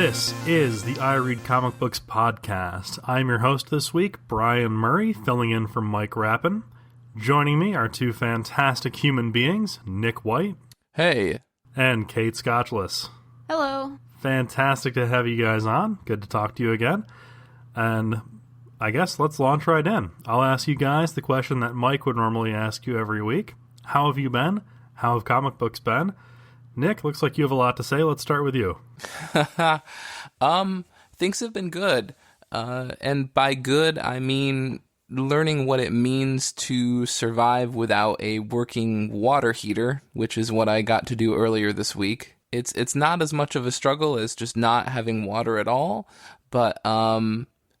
This is the I Read Comic Books podcast. I'm your host this week, Brian Murray, filling in for Mike Rappin. Joining me are two fantastic human beings, Nick White. Hey. And Kate Scotchless. Hello. Fantastic to have you guys on. Good to talk to you again. And I guess let's launch right in. I'll ask you guys the question that Mike would normally ask you every week. How have you been? How have comic books been? Nick, looks like you have a lot to say. Let's start with you. Things have been good. And by good, I mean learning what it means to survive without a working water heater, which is what I got to do earlier this week. It's not as much of a struggle as just not having water at all, but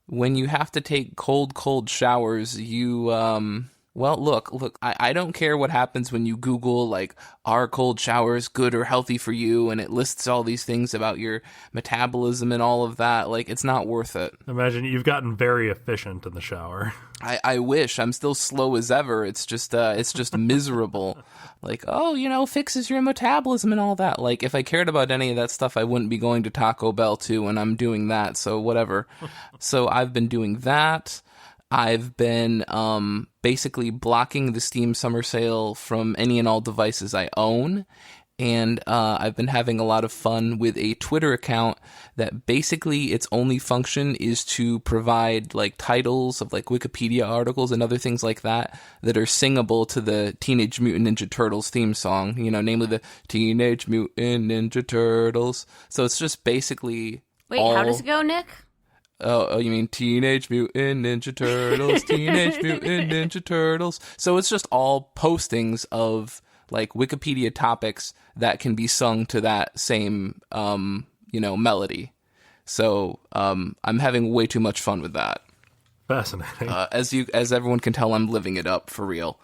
when you have to take cold showers, you well, look, I don't care what happens when you Google, like, are cold showers good or healthy for you? And it lists all these things about your metabolism and all of that. Like, it's not worth it. Imagine you've gotten very efficient in the shower. I wish. I'm still slow as ever. It's just miserable. Like, fixes your metabolism and all that. Like, if I cared about any of that stuff, I wouldn't be going to Taco Bell too, and I'm doing that, so whatever. So I've been doing that. I've been basically blocking the Steam Summer Sale from any and all devices I own, and I've been having a lot of fun with a Twitter account that basically its only function is to provide like titles of like Wikipedia articles and other things like that are singable to the Teenage Mutant Ninja Turtles theme song, namely the Teenage Mutant Ninja Turtles. So it's just basically how does it go, Nick? Oh, you mean Teenage Mutant Ninja Turtles, Teenage Mutant Ninja Turtles. So it's just all postings of, like, Wikipedia topics that can be sung to that same, melody. So I'm having way too much fun with that. Fascinating. As everyone can tell, I'm living it up, for real.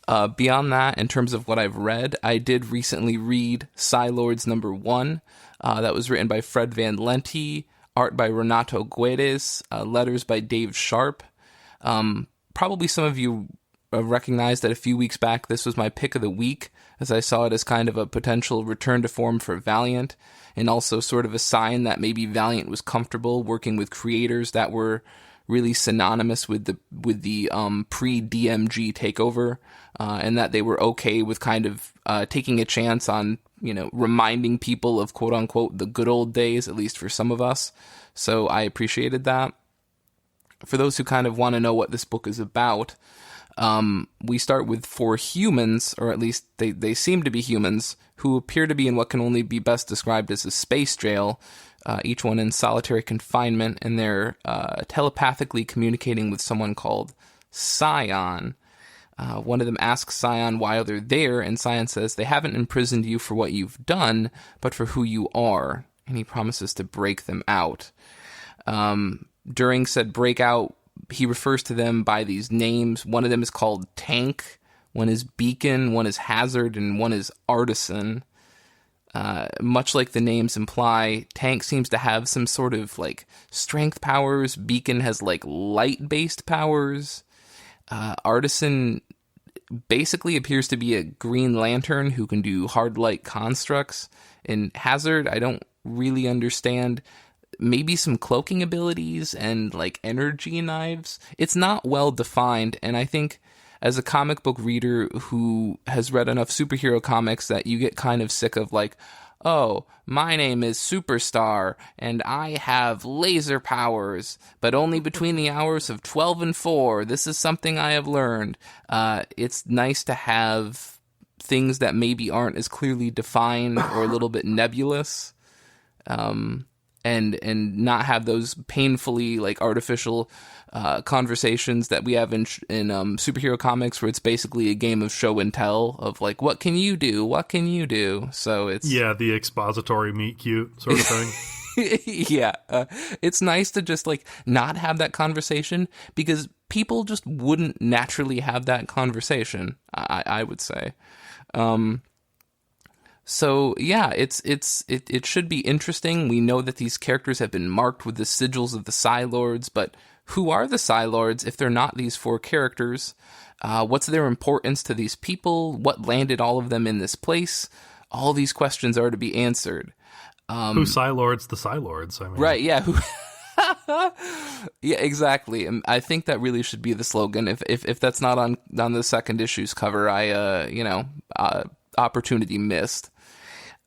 Beyond that, in terms of what I've read, I did recently read Psi-Lords #1. That was written by Fred Van Lente. Art by Renato Guedes, letters by Dave Sharp. Probably some of you recognize that a few weeks back this was my pick of the week, as I saw it as kind of a potential return to form for Valiant, and also sort of a sign that maybe Valiant was comfortable working with creators that were really synonymous with the pre-DMG takeover, and that they were okay with kind of taking a chance on reminding people of quote-unquote the good old days, at least for some of us. So I appreciated that. For those who kind of want to know what this book is about, we start with 4 humans, or at least they seem to be humans, who appear to be in what can only be best described as a space jail, each one in solitary confinement, and they're telepathically communicating with someone called Scion. One of them asks Scion why they're there, and Scion says they haven't imprisoned you for what you've done, but for who you are, and he promises to break them out. During said breakout, he refers to them by these names. One of them is called Tank, one is Beacon, one is Hazard, and one is Artisan. Much like the names imply, Tank seems to have some sort of like strength powers. Beacon has like light-based powers. Artisan basically appears to be a Green Lantern who can do hard light constructs. And Hazard, I don't really understand. Maybe some cloaking abilities and like energy knives. It's not well defined, and I think as a comic book reader who has read enough superhero comics that you get kind of sick of like, oh, my name is Superstar, and I have laser powers, but only between the hours of 12 and 4. This is something I have learned. It's nice to have things that maybe aren't as clearly defined or a little bit nebulous, and not have those painfully like artificial conversations that we have in superhero comics, where it's basically a game of show and tell of like, what can you do? What can you do? So it's the expository meet cute sort of thing. Yeah, it's nice to just like not have that conversation, because people just wouldn't naturally have that conversation. I would say. So yeah, it should be interesting. We know that these characters have been marked with the sigils of the Psi-Lords, but who are the Psi-Lords if they're not these 4 characters? What's their importance to these people? What landed all of them in this place? All these questions are to be answered. Who Psi-Lords the Psi-Lords? I mean, Right, yeah. Yeah, exactly. And I think that really should be the slogan. If that's not on the second issue's cover, opportunity missed.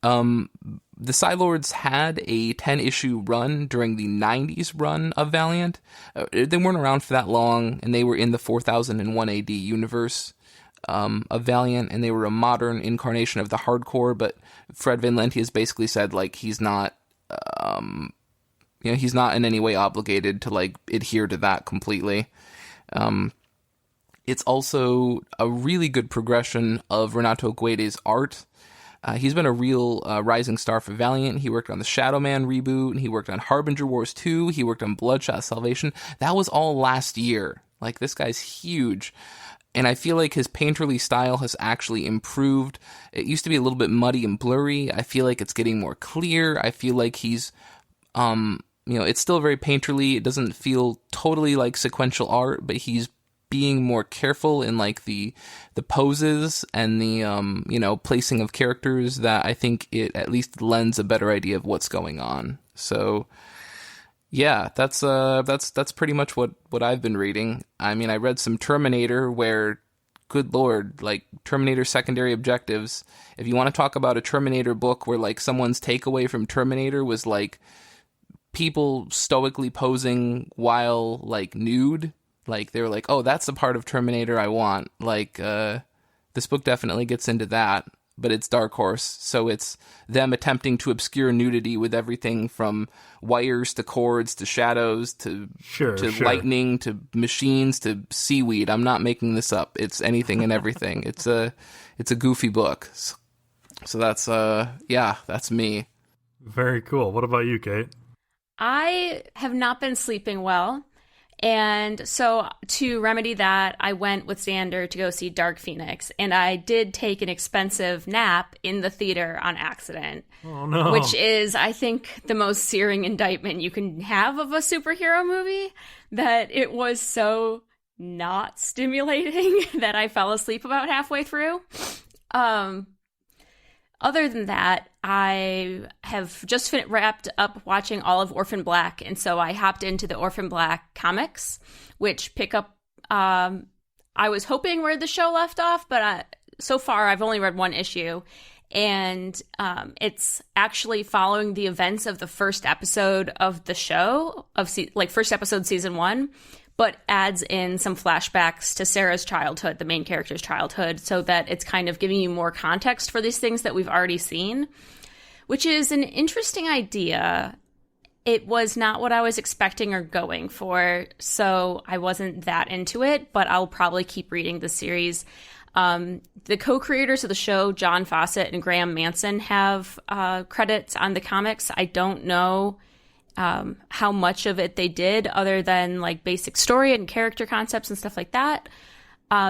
The Psi-Lords had a 10-issue run during the 90s run of Valiant. They weren't around for that long, and they were in the 4001 AD universe of Valiant, and they were a modern incarnation of the hardcore, but Fred Van Lente has basically said, like, he's not he's not in any way obligated to, like, adhere to that completely. It's also a really good progression of Renato Guede's art. He's been a real rising star for Valiant. He worked on the Shadow Man reboot, and he worked on Harbinger Wars 2, he worked on Bloodshot Salvation. That was all last year. Like, this guy's huge. And I feel like his painterly style has actually improved. It used to be a little bit muddy and blurry. I feel like it's getting more clear. I feel like he's, it's still very painterly. It doesn't feel totally like sequential art, but he's being more careful in, like, the poses and the placing of characters, that I think it at least lends a better idea of what's going on. So yeah, that's pretty much what I've been reading. I mean, I read some Terminator, where, good lord, like, Terminator secondary objectives. If you want to talk about a Terminator book where, like, someone's takeaway from Terminator was, like, people stoically posing while, like, nude. Like, they were like, oh, that's the part of Terminator I want. Like, this book definitely gets into that, but it's Dark Horse, so it's them attempting to obscure nudity with everything from wires to cords to shadows to lightning to machines to seaweed. I'm not making this up. It's anything and everything. It's a goofy book. So that's that's me. Very cool. What about you, Kate? I have not been sleeping well. And so to remedy that, I went with Xander to go see Dark Phoenix. And I did take an expensive nap in the theater on accident. Oh, no. Which is, I think, the most searing indictment you can have of a superhero movie. That it was so not stimulating that I fell asleep about halfway through. Other than that, I have just wrapped up watching all of Orphan Black, and so I hopped into the Orphan Black comics, which pick up, I was hoping where the show left off, but so far I've only read one issue, and it's actually following the events of the first episode of the show, first episode season 1, but adds in some flashbacks to Sarah's childhood, the main character's childhood, so that it's kind of giving you more context for these things that we've already seen, which is an interesting idea. It was not what I was expecting or going for, so I wasn't that into it, but I'll probably keep reading the series. The co-creators of the show, John Fawcett and Graham Manson, have credits on the comics. I don't know how much of it they did, other than, like, basic story and character concepts and stuff like that.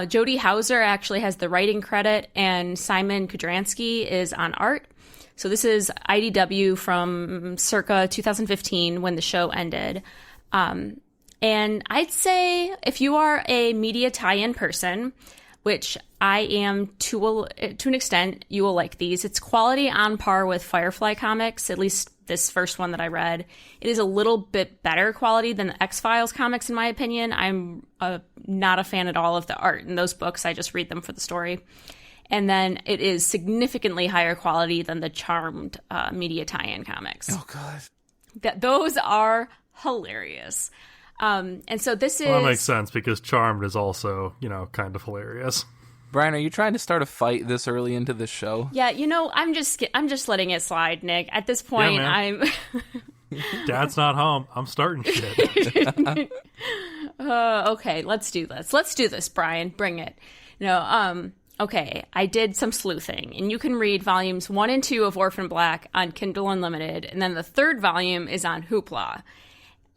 Jody Hauser actually has the writing credit, and Simon Kudransky is on art. So this is IDW from circa 2015 when the show ended. And I'd say if you are a media tie-in person, which I am to an extent, you will like these. It's quality on par with Firefly comics, at least this first one that I read. It is a little bit better quality than the X-Files comics, in my opinion. I'm not a fan at all of the art in those books. I just read them for the story. And then it is significantly higher quality than the Charmed media tie-in comics. Oh, God. Those are hilarious. And so this is... Well, that makes sense, because Charmed is also, kind of hilarious. Brian, are you trying to start a fight this early into the show? Yeah, I'm just letting it slide, Nick. At this point, yeah, Dad's not home. I'm starting shit. Okay, let's do this. Let's do this, Brian. Bring it. Okay, I did some sleuthing, and you can read volumes 1 and 2 of Orphan Black on Kindle Unlimited, and then the third volume is on Hoopla.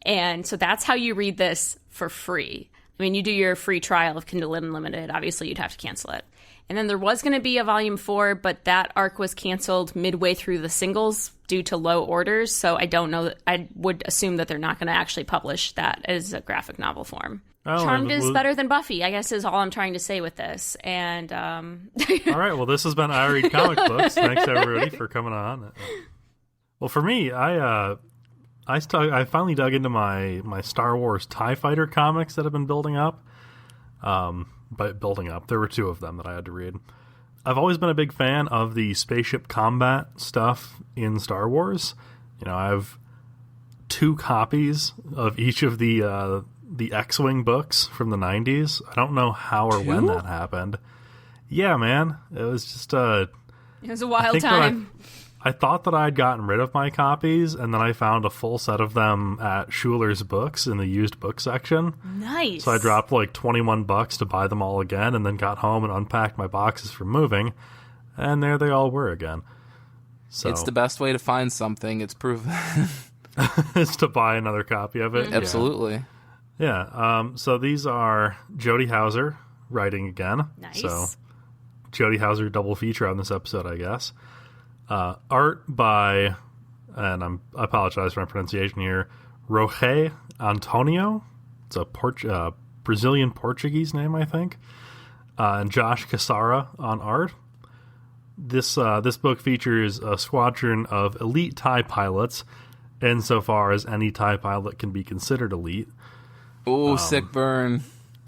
And so that's how you read this for free. I mean, you do your free trial of Kindle Unlimited. Obviously, you'd have to cancel it. And then there was going to be a volume 4, but that arc was canceled midway through the singles due to low orders. So I don't know. I would assume that they're not going to actually publish that as a graphic novel form. Charmed is better than Buffy, I guess, is all I'm trying to say with this. And all right, well, this has been I Read Comic Books. Thanks, everybody, for coming on. Well, for me, I finally dug into my Star Wars TIE Fighter comics that have been building up. But building up, there were 2 of them that I had to read. I've always been a big fan of the spaceship combat stuff in Star Wars. I have 2 copies of each of the X-Wing books from the 90s. I don't know how or 2? when that happened. Yeah, man. It was just It was a wild time. I thought that I'd gotten rid of my copies, and then I found a full set of them at Schuler's Books in the used book section. Nice. So I dropped like $21 to buy them all again, and then got home and unpacked my boxes for moving, and there they all were again. So It's the best way to find something. It's proven. is to buy another copy of it. Absolutely. Yeah. So these are Jody Houser writing again. Nice. So Jody Houser double feature on this episode, I guess. Art by, and I apologize for my pronunciation here, Roge Antonio. It's a Brazilian Portuguese name, I think. And Josh Cassara on art. This book features a squadron of elite TIE pilots, insofar as any TIE pilot can be considered elite. Oh, sick burn.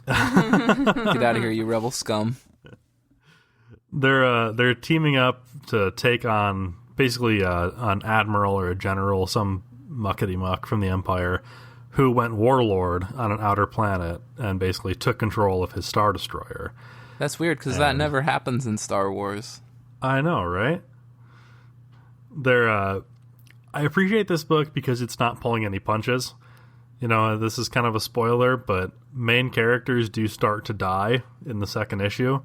Get out of here, you rebel scum. They're teaming up to take on basically an admiral or a general, some muckety muck from the Empire, who went warlord on an outer planet and basically took control of his Star Destroyer. That's weird because that never happens in Star Wars. I know, right? I appreciate this book because it's not pulling any punches. This is kind of a spoiler, but main characters do start to die in the second issue,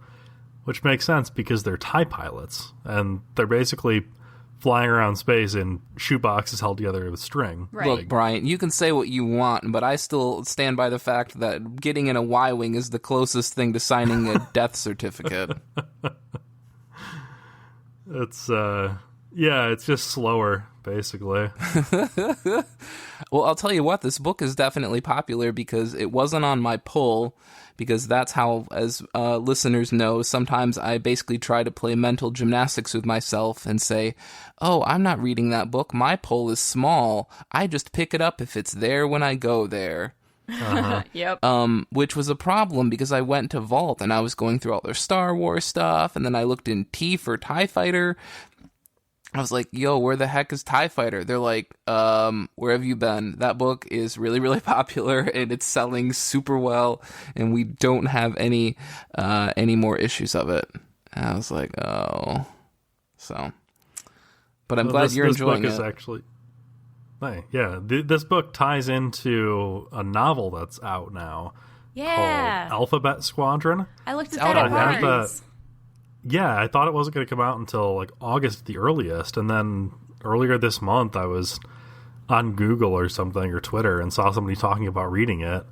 which makes sense because they're TIE pilots, and they're basically flying around space in shoeboxes held together with string. Right. Look, Brian, you can say what you want, but I still stand by the fact that getting in a Y-Wing is the closest thing to signing a death certificate. It's, it's just slower, basically. Well, I'll tell you what, this book is definitely popular because it wasn't on my pull, because that's how, as listeners know, sometimes I basically try to play mental gymnastics with myself and say, oh, I'm not reading that book. My pull is small. I just pick it up if it's there when I go there. Yep. Which was a problem because I went to Vault and I was going through all their Star Wars stuff, and then I looked in T for TIE Fighter. I was like, yo, where the heck is TIE Fighter? They're like, where have you been? That book is really, really popular and it's selling super well, and we don't have any more issues of it. And I was like, oh. So, but I'm glad you're enjoying book it. Is actually, yeah, this book ties into a novel that's out now Yeah. called Alphabet Squadron. I looked at out that at already. Barnes. Yeah, I thought it wasn't going to come out until like August at the earliest, and then earlier this month I was on Google or something or Twitter and saw somebody talking about reading it,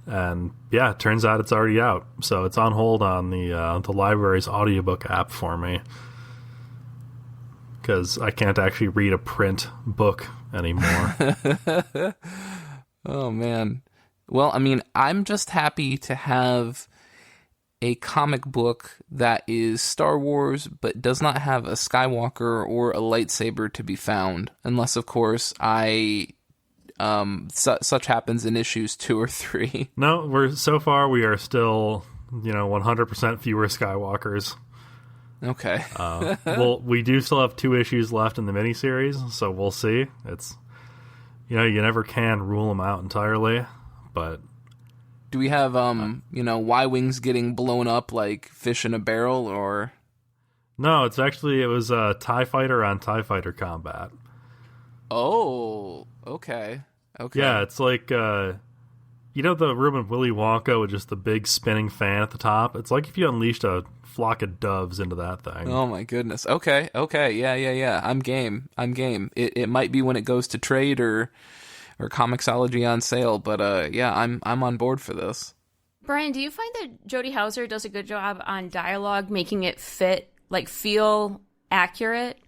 and yeah, it turns out it's already out. So it's on hold on the library's audiobook app for me because I can't actually read a print book anymore. Oh man. Well, I mean, I'm just happy to have a comic book that is Star Wars but does not have a Skywalker or a lightsaber to be found, unless of course such happens in issues 2 or 3. No, we are still 100% fewer Skywalkers. Okay. Well, we do still have 2 issues left in the miniseries, so we'll see. It's you never can rule them out entirely, but do we have Y-Wings getting blown up like fish in a barrel, or no? It was a TIE Fighter on TIE Fighter combat. Oh, okay. Yeah, it's like the room in Willy Wonka with just the big spinning fan at the top. It's like if you unleashed a flock of doves into that thing. Oh my goodness. Okay. Yeah. I'm game. It might be when it goes to trade or Comixology on sale, but yeah, I'm on board for this. Brian, do you find that Jody Houser does a good job on dialogue, making it feel accurate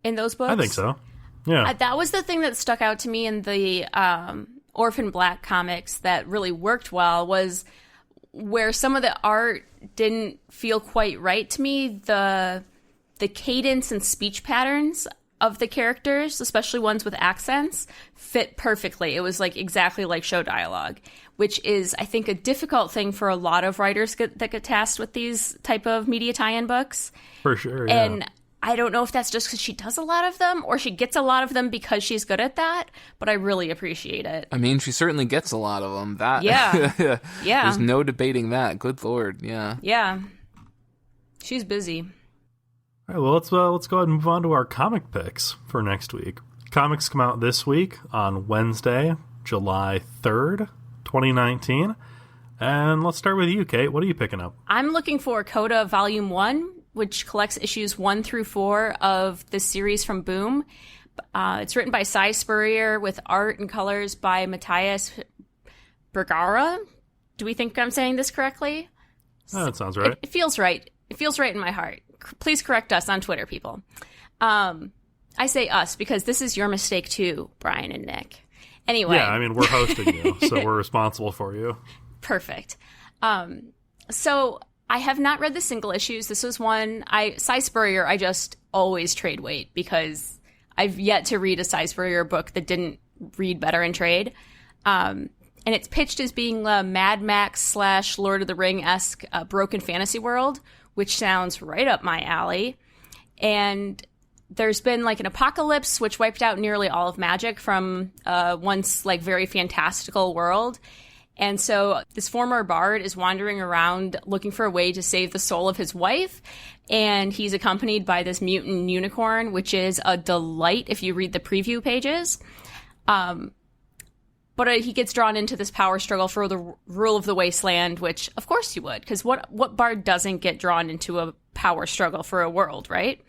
in those books? I think so. Yeah. That was the thing that stuck out to me in the Orphan Black comics that really worked well, was where some of the art didn't feel quite right to me. The cadence and speech patterns of the characters, especially ones with accents, fit perfectly. It was like exactly like show dialogue, which is, I think, a difficult thing for a lot of writers that get tasked with these type of media tie-in books. For sure, yeah. And I don't know if that's just because she does a lot of them or she gets a lot of them because she's good at that, but I really appreciate it. I mean, she certainly gets a lot of them. That Yeah. Yeah. There's no debating that. Good Lord, yeah. Yeah. She's busy. All right, well, let's go ahead and move on to our comic picks for next week. Comics come out this week on Wednesday, July 3rd, 2019. And let's start with you, Kate. What are you picking up? I'm looking for Coda Volume 1, which collects issues 1 through 4 of the series from Boom. It's written by Cy Spurrier with art and colors by Matthias Bergara. Do we think I'm saying this correctly? Oh, that sounds right. It feels right. It feels right in my heart. Please correct us on Twitter, people. I say us because this is your mistake too, Brian and Nick. Anyway. Yeah, I mean, we're hosting you, so we're responsible for you. Perfect. So I have not read the single issues. This was one, Cy Spurrier, I just always trade weight because I've yet to read a Cy Spurrier book that didn't read better in trade. And it's pitched as being a Mad Max / Lord of the Ring-esque broken fantasy world, which sounds right up my alley. And there's been like an apocalypse which wiped out nearly all of magic from once like very fantastical world. And so this former bard is wandering around looking for a way to save the soul of his wife. And he's accompanied by this mutant unicorn, which is a delight if you read the preview pages. But he gets drawn into this power struggle for the rule of the wasteland, which of course you would, because what bard doesn't get drawn into a power struggle for a world, right?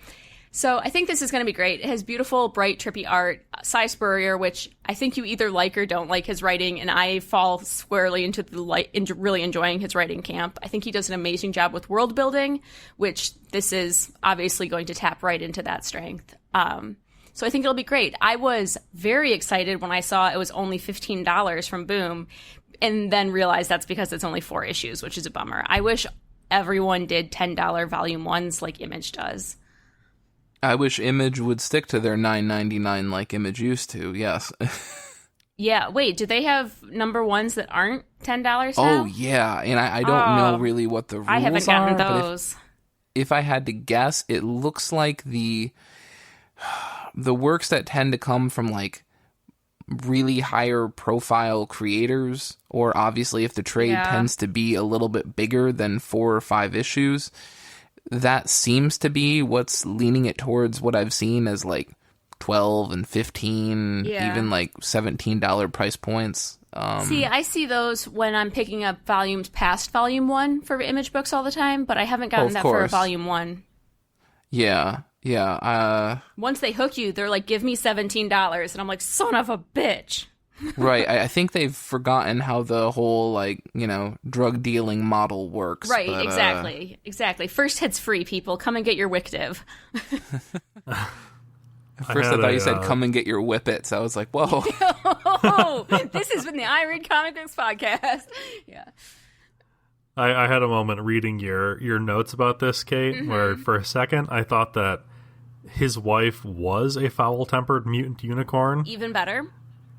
So I think this is going to be great. It has beautiful, bright, trippy art. Cy Spurrier, which I think you either like or don't like his writing, and I fall squarely into really enjoying his writing camp. I think he does an amazing job with world building, which this is obviously going to tap right into that strength. So I think it'll be great. I was very excited when I saw it was only $15 from Boom, and then realized that's because it's only 4 issues, which is a bummer. I wish everyone did $10 volume 1s like Image does. I wish Image would stick to their $9.99 like Image used to, yes. Yeah, wait, do they have number 1s that aren't $10 now? Oh, yeah, and I don't know really what the rules are. I haven't gotten those. If I had to guess, it looks like the works that tend to come from like really higher profile creators, or obviously if the trade tends to be a little bit bigger than 4 or 5 issues, that seems to be what's leaning it towards what I've seen as like 12 and 15, even like $17 price points. See, I see those when I'm picking up volumes past volume 1 for Image books all the time, but I haven't gotten that for a volume 1. Yeah. Once they hook you, they're like, give me $17. And I'm like, son of a bitch. Right. I think they've forgotten how the whole, like, drug dealing model works. Right. But, Exactly. First hit's free, people. Come and get your Wickdiv. First, I thought you said, come and get your whippets. I was like, whoa. This has been the I Read Comic Books podcast. Yeah. I had a moment reading your notes about this, Kate, where for a second I thought that his wife was a foul-tempered mutant unicorn. Even better.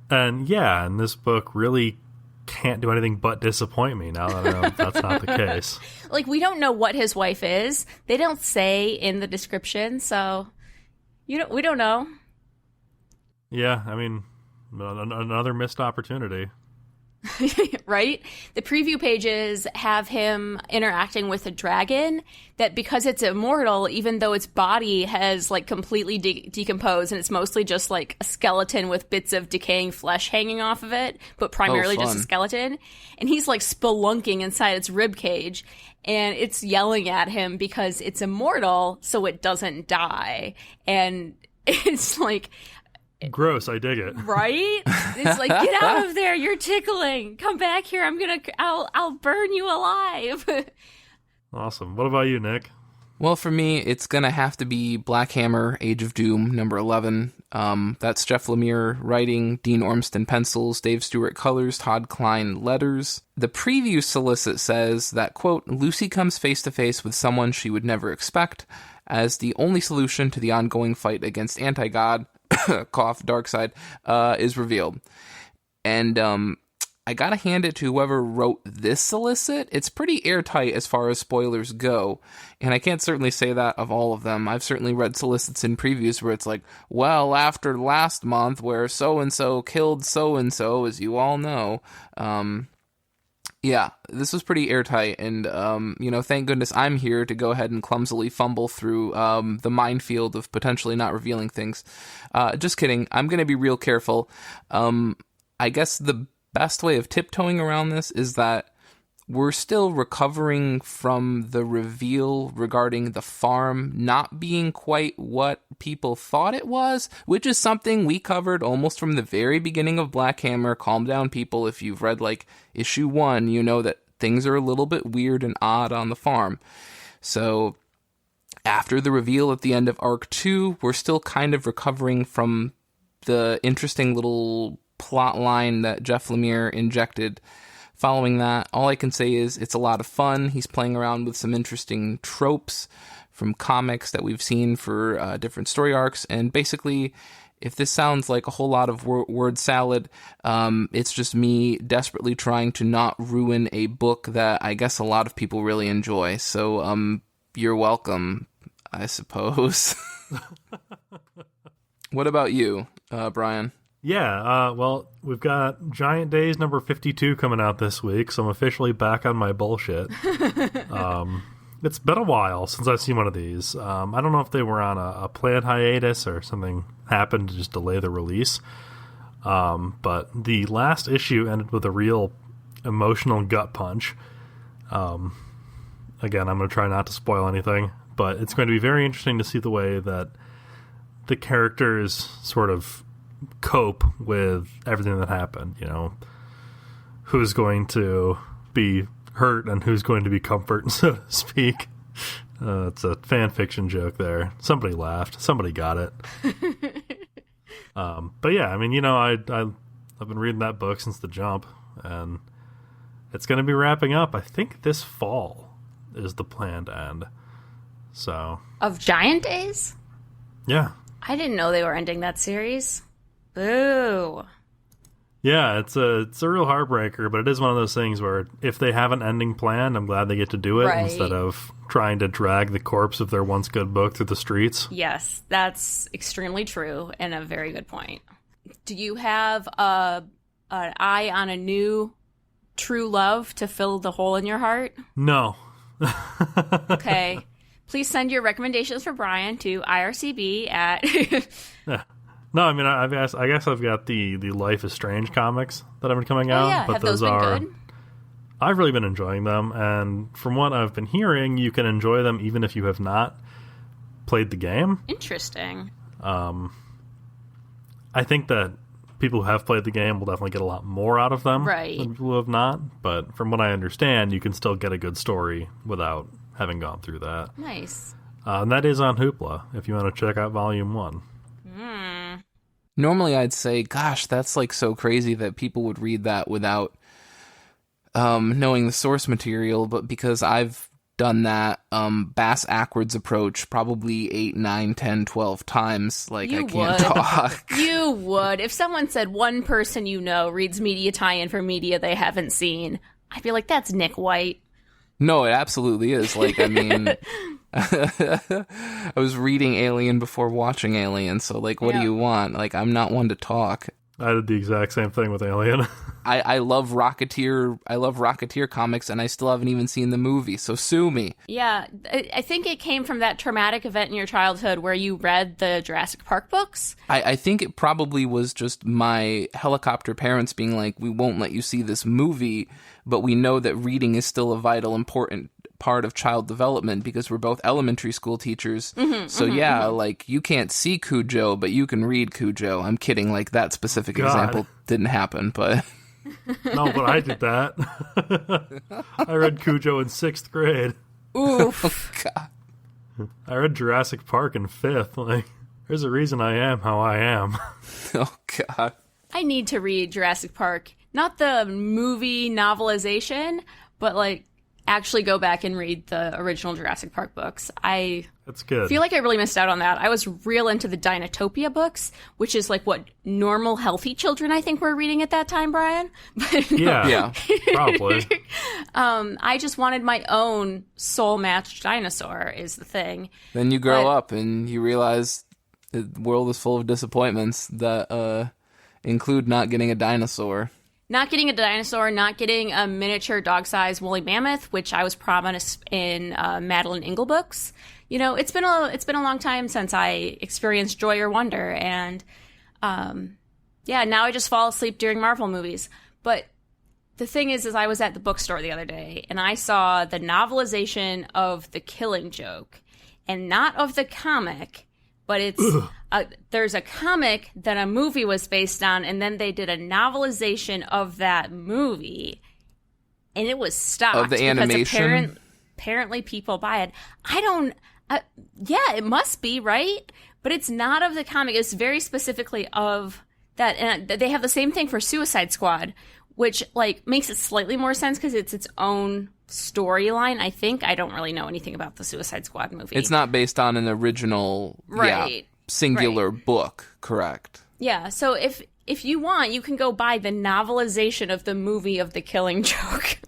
And this book really can't do anything but disappoint me now that I know that's not the case. Like, we don't know what his wife is. They don't say in the description, so we don't know. Yeah, I mean, another missed opportunity. Right? The preview pages have him interacting with a dragon that, because it's immortal, even though its body has like completely decomposed and it's mostly just like a skeleton with bits of decaying flesh hanging off of it, but primarily just a skeleton. And he's like spelunking inside its rib cage, and it's yelling at him because it's immortal, so it doesn't die. And it's like, gross, I dig it. Right? It's like, get out of there, you're tickling. Come back here, I'll burn you alive. Awesome. What about you, Nick? Well, for me, it's gonna have to be Black Hammer, Age of Doom, number 11. That's Jeff Lemire writing, Dean Ormston pencils, Dave Stewart colors, Todd Klein letters. The preview solicit says that, quote, Lucy comes face to face with someone she would never expect. as the only solution to the ongoing fight against anti-God, cough, Darkseid, is revealed. And I gotta hand it to whoever wrote this solicit. It's pretty airtight as far as spoilers go, and I can't certainly say that of all of them. I've certainly read solicits in previews where it's like, well, after last month where so-and-so killed so-and-so, as you all know. Yeah, this was pretty airtight, and, thank goodness I'm here to go ahead and clumsily fumble through the minefield of potentially not revealing things. Just kidding. I'm going to be real careful. I guess the best way of tiptoeing around this is that we're still recovering from the reveal regarding the farm not being quite what people thought it was, which is something we covered almost from the very beginning of Black Hammer. Calm down, people. If you've read, issue 1, you know that things are a little bit weird and odd on the farm. So after the reveal at the end of Arc 2, we're still kind of recovering from the interesting little plot line that Jeff Lemire injected. Following that, all I can say is it's a lot of fun. He's playing around with some interesting tropes from comics that we've seen for different story arcs, and basically, if this sounds like a whole lot of word salad, it's just me desperately trying to not ruin a book that I guess a lot of people really enjoy. So, you're welcome, I suppose. What about you, Brian? Yeah, well, we've got Giant Days number 52 coming out this week, so I'm officially back on my bullshit. It's been a while since I've seen one of these. I don't know if they were on a planned hiatus or something happened to just delay the release. But the last issue ended with a real emotional gut punch. Again, I'm going to try not to spoil anything, but it's going to be very interesting to see the way that the characters sort of cope with everything that happened. Who's going to be hurt and who's going to be comfort, so to speak. It's a fan fiction joke there. Somebody laughed. Somebody got it. But yeah, I mean, I've been reading that book since the jump, and it's going to be wrapping up. I think this fall is the planned end. So of Giant Days? Yeah. I didn't know they were ending that series. Boo. Yeah, it's a real heartbreaker, but it is one of those things where if they have an ending planned, I'm glad they get to do it instead of trying to drag the corpse of their once good book through the streets. Yes, that's extremely true and a very good point. Do you have an eye on a new true love to fill the hole in your heart? No. Okay. Please send your recommendations for Brian to IRCB at... Yeah. No, I mean, I guess I've got the Life is Strange comics that have been coming out. Yeah. But have those been good? I've really been enjoying them, and from what I've been hearing, you can enjoy them even if you have not played the game. Interesting. I think that people who have played the game will definitely get a lot more out of them than people who have not. But from what I understand, you can still get a good story without having gone through that. Nice. And that is on Hoopla, if you want to check out Volume 1. Normally I'd say, gosh, that's so crazy that people would read that without knowing the source material, but because I've done that bass-ackwards approach probably 8, 9, 10, 12 times, I can't talk. You would. If someone said one person reads media tie-in for media they haven't seen, I'd be like, that's Nick White. No, it absolutely is. I mean... I was reading Alien before watching Alien, so what do you want? I'm not one to talk. I did the exact same thing with Alien. I love Rocketeer. I love Rocketeer comics, and I still haven't even seen the movie, so sue me. Yeah, I think it came from that traumatic event in your childhood where you read the Jurassic Park books. I think it probably was just my helicopter parents being like, we won't let you see this movie, but we know that reading is still a vital, important part of child development because we're both elementary school teachers. You can't see Cujo, but you can read Cujo. I'm kidding, that specific example didn't happen, but... No, but I did that. I read Cujo in 6th grade. Oof. Oh, God. I read Jurassic Park in 5th. There's a reason I am how I am. Oh, God. I need to read Jurassic Park. Not the movie novelization, but, actually go back and read the original Jurassic Park books. That's good. Feel like I really missed out on that. I was real into the Dinotopia books, which is like what normal, healthy children I think were reading at that time, Brian. But yeah, probably. I just wanted my own soul-matched dinosaur is the thing. Then you grow up and you realize the world is full of disappointments that include not getting a dinosaur. Not getting a dinosaur, not getting a miniature dog-sized woolly mammoth, which I was promised in Madeline Ingle books. You know, it's been a long time since I experienced joy or wonder, and now I just fall asleep during Marvel movies. But the thing is I was at the bookstore the other day, and I saw the novelization of The Killing Joke, and not of the comic, but it's there's a comic that a movie was based on, and then they did a novelization of that movie, and it was stopped. Of the animation? Apparently people buy it. I don't... yeah, it must be, right? But it's not of the comic. It's very specifically of that. And they have the same thing for Suicide Squad, which like makes it slightly more sense because it's its own storyline, I think. I don't really know anything about the Suicide Squad movie. It's not based on an original singular book, correct? Yeah, so if you want, you can go buy the novelization of the movie of The Killing Joke.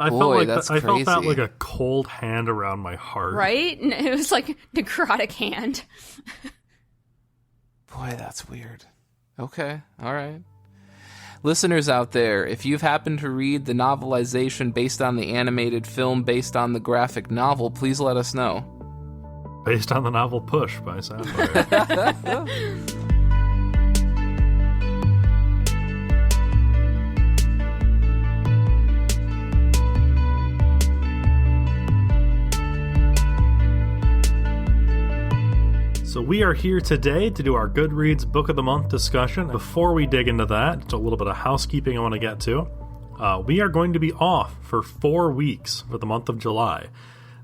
I felt that like a cold hand around my heart. Right? It was like a necrotic hand. Boy, that's weird. Okay, all right. Listeners out there, if you've happened to read the novelization based on the animated film based on the graphic novel, please let us know. Based on the novel Push by Sapphire. So we are here today to do our Goodreads Book of the Month discussion. Before we dig into that, just a little bit of housekeeping I want to get to. We are going to be off for 4 weeks for the month of July.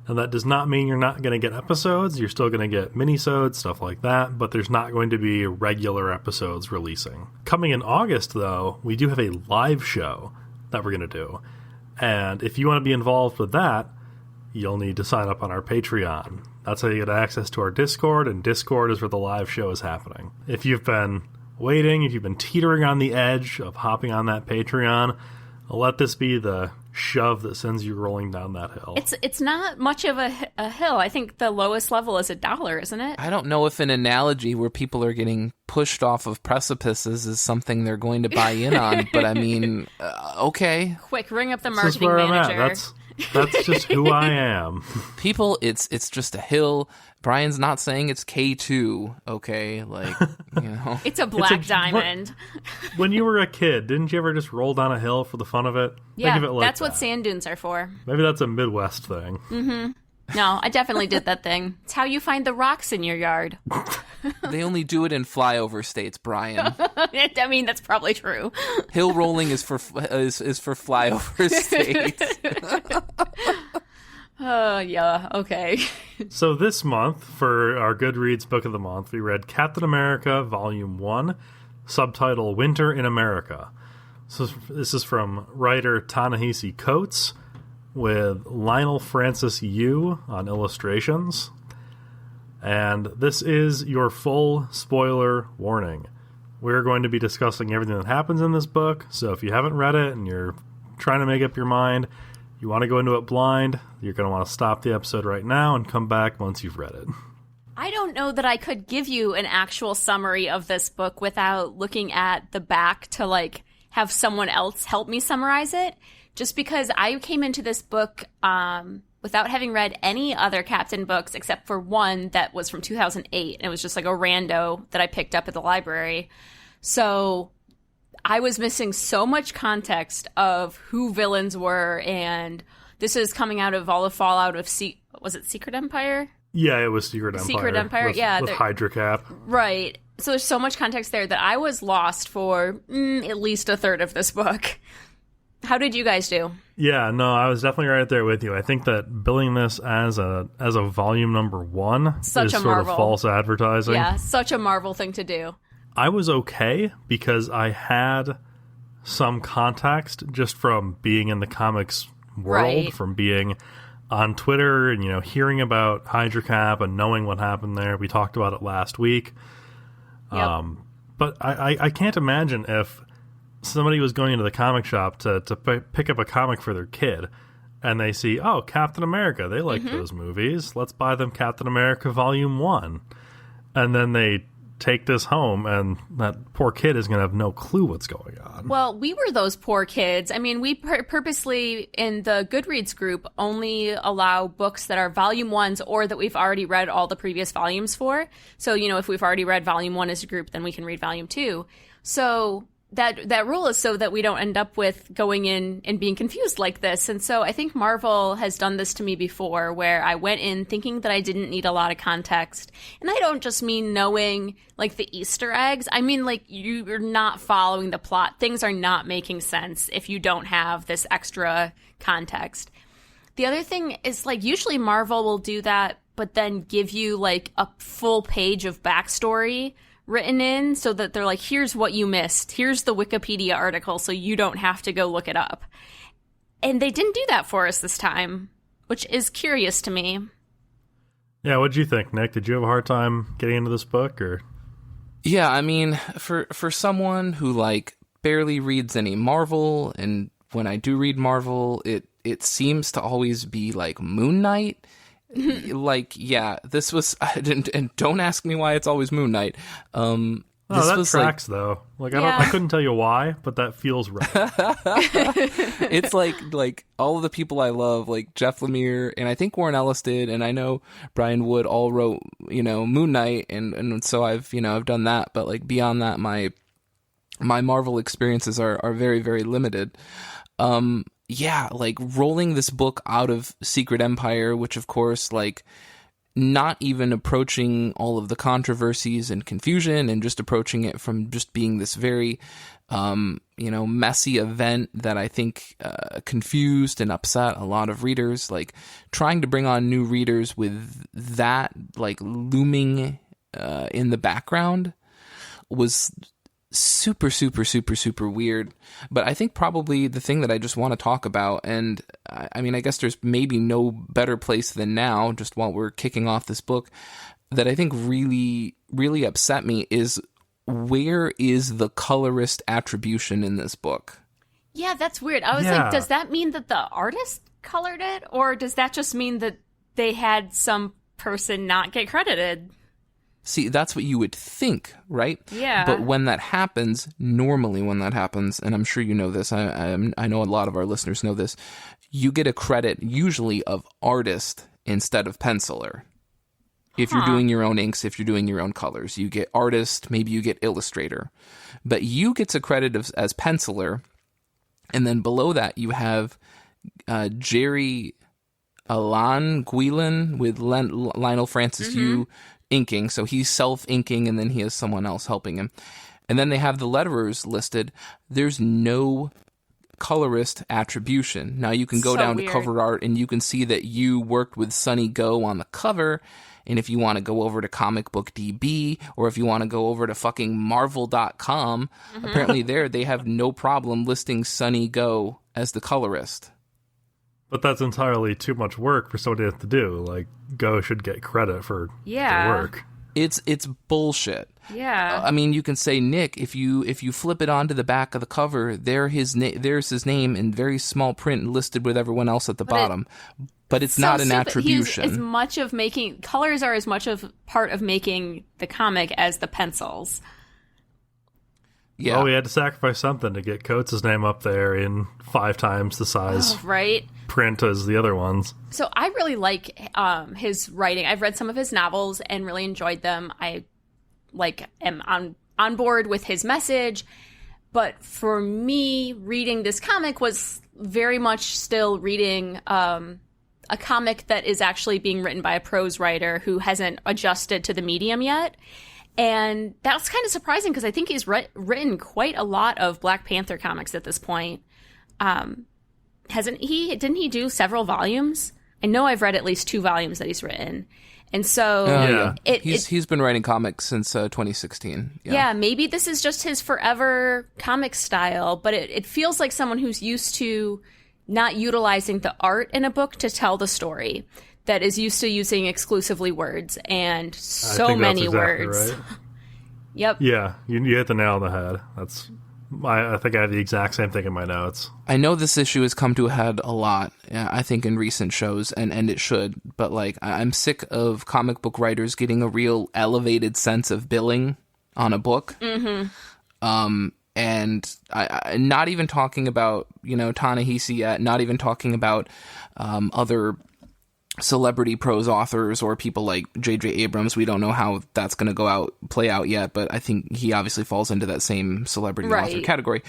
Now that does not mean you're not going to get episodes. You're still going to get minisodes, stuff like that, but there's not going to be regular episodes releasing. Coming in August, though, we do have a live show that we're going to do. And if you want to be involved with that, you'll need to sign up on our Patreon. That's how you get access to our Discord, and Discord is where the live show is happening. If you've been waiting, if you've been teetering on the edge of hopping on that Patreon, let this be the shove that sends you rolling down that hill. It's not much of a hill. I think the lowest level is $1, isn't it? I don't know if an analogy where people are getting pushed off of precipices is something they're going to buy in on, but I mean, okay. Quick, ring up the This is marketing where I'm manager. at. That's just who I am. People, it's just a hill. Brian's not saying it's K2, okay? Like, you know. It's a black diamond. When you were a kid, didn't you ever just roll down a hill for the fun of it? Yeah, Think of it like that's that. what sand dunes are for. Maybe that's a Midwest thing. Mm-hmm. No, I definitely did that thing. It's how you find the rocks in your yard. They only do it in flyover states, Brian. I mean, that's probably true. Hill rolling is for flyover states. Yeah, okay. So this month, for our Goodreads Book of the Month, we read Captain America, Volume 1, subtitle Winter in America. So this is from writer Ta-Nehisi Coates, with Lionel Francis Yu on illustrations. And this is your full spoiler warning. We're going to be discussing everything that happens in this book, so if you haven't read it and you're trying to make up your mind, you want to go into it blind, you're going to want to stop the episode right now and come back once you've read it. I don't know that I could give you an actual summary of this book without looking at the back to, like, have someone else help me summarize it. Just because I came into this book without having read any other Captain books except for one that was from 2008. And it was just like a rando that I picked up at the library. So I was missing so much context of who villains were. And this is coming out of all the fallout of, was it Secret Empire? Yeah, it was Secret Empire. Secret Empire, yeah. With Hydra Cap. Right. So there's so much context there that I was lost for at least a third of this book. How did you guys do? Yeah, no, I was definitely right there with you. I think that billing this as a volume number 1 is sort of false advertising. Yeah, such a Marvel thing to do. I was okay because I had some context just from being in the comics world Right. from being on Twitter and, hearing about Hydra Cap and knowing what happened there. We talked about it last week. Yep. But I can't imagine if somebody was going into the comic shop to pick up a comic for their kid and they see, oh, Captain America, they like those movies. Let's buy them Captain America Volume 1. And then they take this home and that poor kid is going to have no clue what's going on. Well, we were those poor kids. I mean, we purposely, in the Goodreads group, only allow books that are volume 1s or that we've already read all the previous volumes for. So, if we've already read volume 1 as a group, then we can read volume 2. So that rule is so that we don't end up with going in and being confused like this. And so I think Marvel has done this to me before, where I went in thinking that I didn't need a lot of context. And I don't just mean knowing like the Easter eggs. I mean, like, you're not following the plot. Things are not making sense if you don't have this extra context. The other thing is, like, usually Marvel will do that, but then give you like a full page of backstory written in so that they're like, here's what you missed. Here's the Wikipedia article so you don't have to go look it up. And they didn't do that for us this time, which is curious to me. Yeah, what'd you think, Nick? Did you have a hard time getting into this book, or? Yeah, I mean, for someone who like barely reads any Marvel, and when I do read Marvel, it seems to always be like Moon Knight. Like, yeah, this was, and don't ask me why it's always Moon Knight. Oh, that tracks, though. Like, I couldn't tell you why, but that feels right. It's like all of the people I love, like Jeff Lemire, and I think Warren Ellis did, and I know Brian Wood all wrote, Moon Knight, and so I've done that, but like beyond that, my Marvel experiences are very, very limited. Yeah, like rolling this book out of Secret Empire, which of course, like, not even approaching all of the controversies and confusion and just approaching it from just being this very, messy event that I think confused and upset a lot of readers, like trying to bring on new readers with that like looming in the background was super, super, super, super weird. But I think probably the thing that I just want to talk about, and I mean, I guess there's maybe no better place than now, just while we're kicking off this book, that I think really, really upset me is, where is the colorist attribution in this book? Yeah, that's weird. I was like, does that mean that the artist colored it? Or does that just mean that they had some person not get credited? See, that's what you would think, right? Yeah. But when that happens, normally when that happens, and I'm sure you know this, I know a lot of our listeners know this, you get a credit usually of artist instead of penciler. If you're doing your own inks, if you're doing your own colors, you get artist, maybe you get illustrator. But you get a credit as penciler, and then below that you have Jerry Alan Guilin with Lionel Francis Yu inking, so he's self-inking, and then he has someone else helping him. And then they have the letterers listed. There's no colorist attribution. Now you can go down to cover art, and you can see that you worked with Sunny Go on the cover, and if you want to go over to Comic Book DB, or if you want to go over to fucking Marvel.com, apparently they have no problem listing Sunny Go as the colorist. But that's entirely too much work for somebody to have to do. Like, Go should get credit for their work. It's bullshit. Yeah. I mean, you can say, Nick, if you flip it onto the back of the cover, there's his name in very small print listed with everyone else at the bottom. But it's not an attribution. As much of making colors are as much of part of making the comic as the pencils. Yeah. Oh, we had to sacrifice something to get Coates' name up there in 5 times the size print as the other ones. So I really like his writing. I've read some of his novels and really enjoyed them. I am on board with his message. But for me, reading this comic was very much still reading a comic that is actually being written by a prose writer who hasn't adjusted to the medium yet. And that's kind of surprising because I think he's written quite a lot of Black Panther comics at this point. Hasn't he? Didn't he do several volumes? I know I've read at least 2 volumes that he's written. And so he's been writing comics since 2016. Yeah, maybe this is just his forever comic style, but it feels like someone who's used to not utilizing the art in a book to tell the story, that is used to using exclusively words and so many exactly words. Right. Yep. Yeah, you hit the nail on the head. I think I have the exact same thing in my notes. I know this issue has come to a head a lot, I think, in recent shows, and it should, but like I'm sick of comic book writers getting a real elevated sense of billing on a book. Mm-hmm. And I'm not even talking about, Ta-Nehisi yet, not even talking about other celebrity prose authors or people like J.J. Abrams. We don't know how that's going to play out yet, but I think he obviously falls into that same celebrity author category.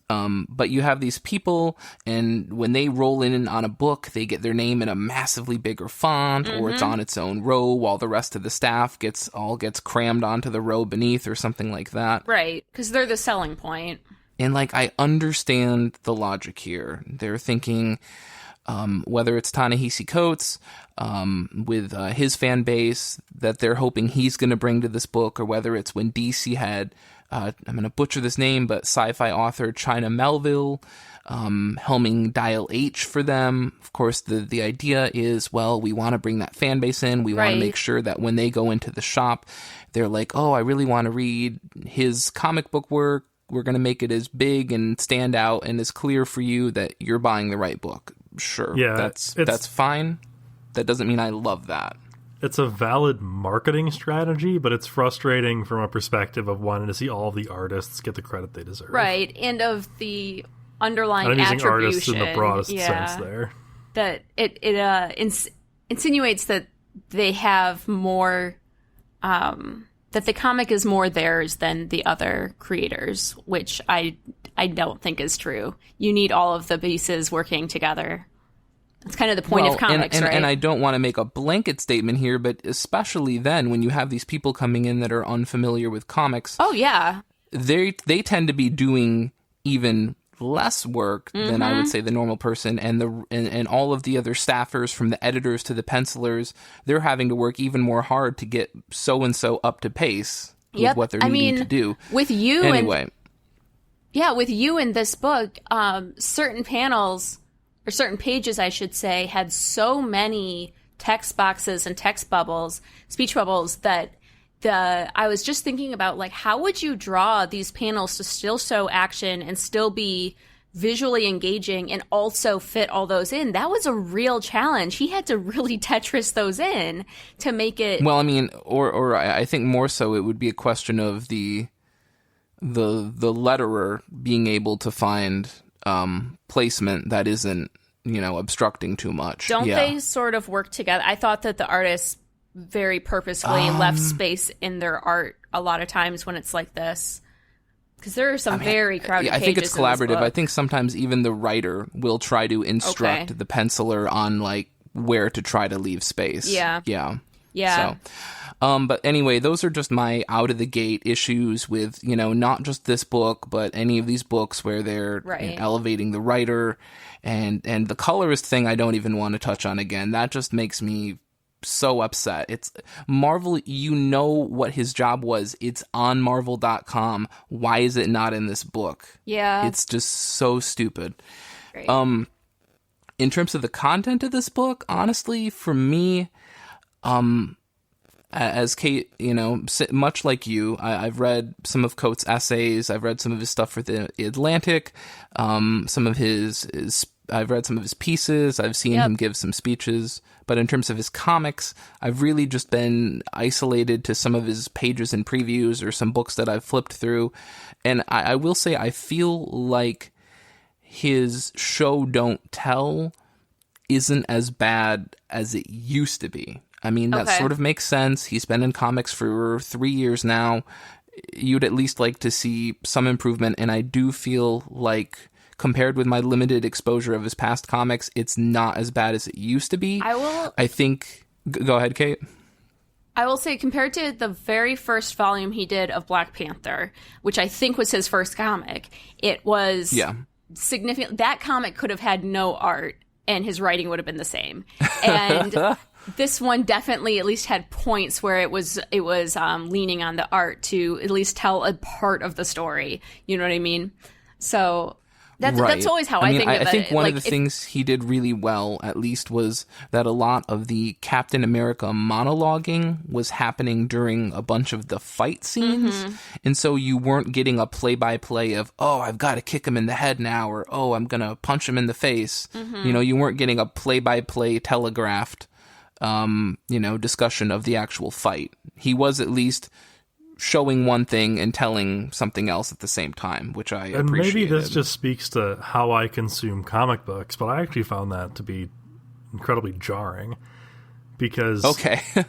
But you have these people, and when they roll in on a book, they get their name in a massively bigger font, or it's on its own row, while the rest of the staff gets crammed onto the row beneath, or something like that. Right, because they're the selling point. And like, I understand the logic here. They're thinking, whether it's Ta-Nehisi Coates with his fan base that they're hoping he's going to bring to this book, or whether it's when DC had, I'm going to butcher this name, but sci-fi author China Melville helming Dial H for them. Of course, the idea is, well, we want to bring that fan base in. We want to make sure that when they go into the shop, they're like, oh, I really want to read his comic book work. We're going to make it as big and stand out and as clear for you that you're buying the right book. Sure, yeah, that's fine. That doesn't mean I love that. It's a valid marketing strategy, but it's frustrating from a perspective of wanting to see all the artists get the credit they deserve. Right, and of the underlying I'm using attribution. artists in the broadest sense there. That it insinuates that they have more, that the comic is more theirs than the other creators, which I don't think is true. You need all of the pieces working together. It's kind of the point of comics, right? And I don't want to make a blanket statement here, but especially then when you have these people coming in that are unfamiliar with comics. Oh, yeah. They tend to be doing even less work than I would say the normal person, and all of the other staffers, from the editors to the pencilers, they're having to work even more hard to get so-and-so up to pace with what they're needing to do. With you anyway. With you in this book, certain panels, or certain pages, I should say, had so many text boxes and text bubbles, speech bubbles, that I was just thinking about, like, how would you draw these panels to still show action and still be visually engaging and also fit all those in? That was a real challenge. He had to really Tetris those in to make it. Well, I mean, or I think more so it would be a question of the letterer being able to find placement that isn't, obstructing too much. Don't they sort of work together? I thought that the artists very purposefully left space in their art a lot of times when it's like this, because there are some very crowded pages. I think it's collaborative. I think sometimes even the writer will try to instruct the penciler on, like, where to try to leave space. Yeah. So, but anyway, those are just my out of the gate issues with, not just this book, but any of these books where they're elevating the writer, and the colorist thing I don't even want to touch on again. That just makes me so upset. It's Marvel, what his job was. It's on Marvel.com. Why is it not in this book? Yeah. It's just so stupid. Great. In terms of the content of this book, honestly, for me, as Kate, much like you, I've read some of Coates' essays. I've read some of his stuff for the Atlantic. I've read some of his pieces. I've seen him give some speeches. But in terms of his comics, I've really just been isolated to some of his pages and previews, or some books that I've flipped through. And I will say I feel like his show don't tell isn't as bad as it used to be. I mean, that sort of makes sense. He's been in comics for 3 years now. You'd at least like to see some improvement. And I do feel like, compared with my limited exposure of his past comics, it's not as bad as it used to be. I think... Go ahead, Kate. I will say, compared to the very first volume he did of Black Panther, which I think was his first comic, it was significant. That comic could have had no art, and his writing would have been the same. And this one definitely at least had points where it was leaning on the art to at least tell a part of the story. You know what I mean? So... That's always how I think of it. I think one like, of the things he did really well, at least, was that a lot of the Captain America monologuing was happening during a bunch of the fight scenes. And so you weren't getting a play-by-play of, oh, I've got to kick him in the head now, or, oh, I'm going to punch him in the face. You know, you weren't getting a play-by-play telegraphed, discussion of the actual fight. He was at least showing one thing and telling something else at the same time, which I appreciated. And maybe this just speaks to how I consume comic books, but I actually found that to be incredibly jarring because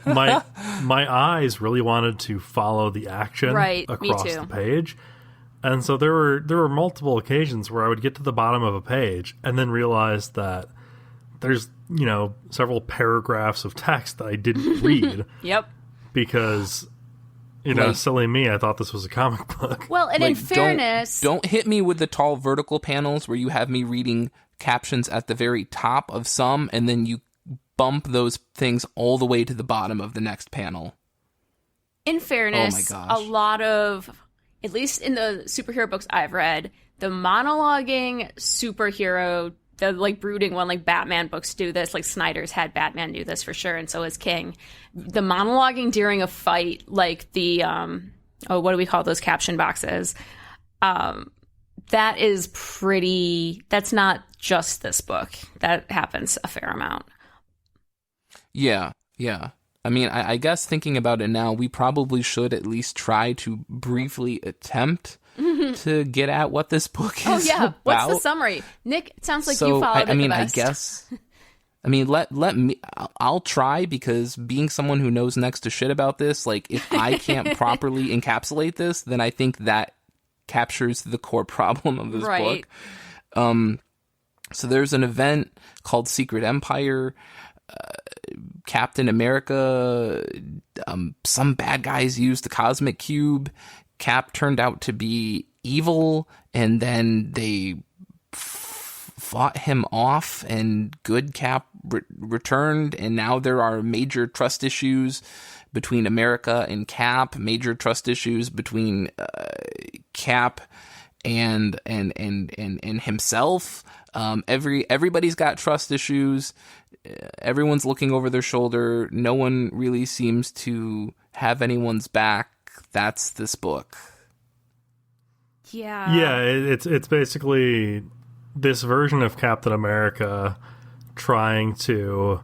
my eyes really wanted to follow the action across the page. And so there were multiple occasions where I would get to the bottom of a page and then realize that there's, several paragraphs of text that I didn't read. Yep. Because silly me, I thought this was a comic book. Well, and in fairness... Don't hit me with the tall vertical panels where you have me reading captions at the very top of some, and then you bump those things all the way to the bottom of the next panel. In fairness, oh my gosh. A lot of, at least in the superhero books I've read, the monologuing superhero, the brooding one, Batman books do this, Snyder's had Batman do this for sure, and so has King. The monologuing during a fight, the what do we call those caption boxes? That is that's not just this book. That happens a fair amount. Yeah. I mean, I guess thinking about it now, we probably should at least try to briefly attempt to get at what this book is. Oh yeah, about. What's the summary? Nick, it sounds like you followed it the best. Let me. I'll try, because being someone who knows next to shit about this, if I can't properly encapsulate this, then I think that captures the core problem of this book. So there's an event called Secret Empire. Captain America, some bad guys used the cosmic cube. Cap turned out to be evil, and then they fought him off, and good Cap returned, and now there are major trust issues between America and Cap, major trust issues between Cap and himself. Everybody's got trust issues. Everyone's looking over their shoulder. No one really seems to have anyone's back. That's this book. Yeah, it's basically this version of Captain America trying to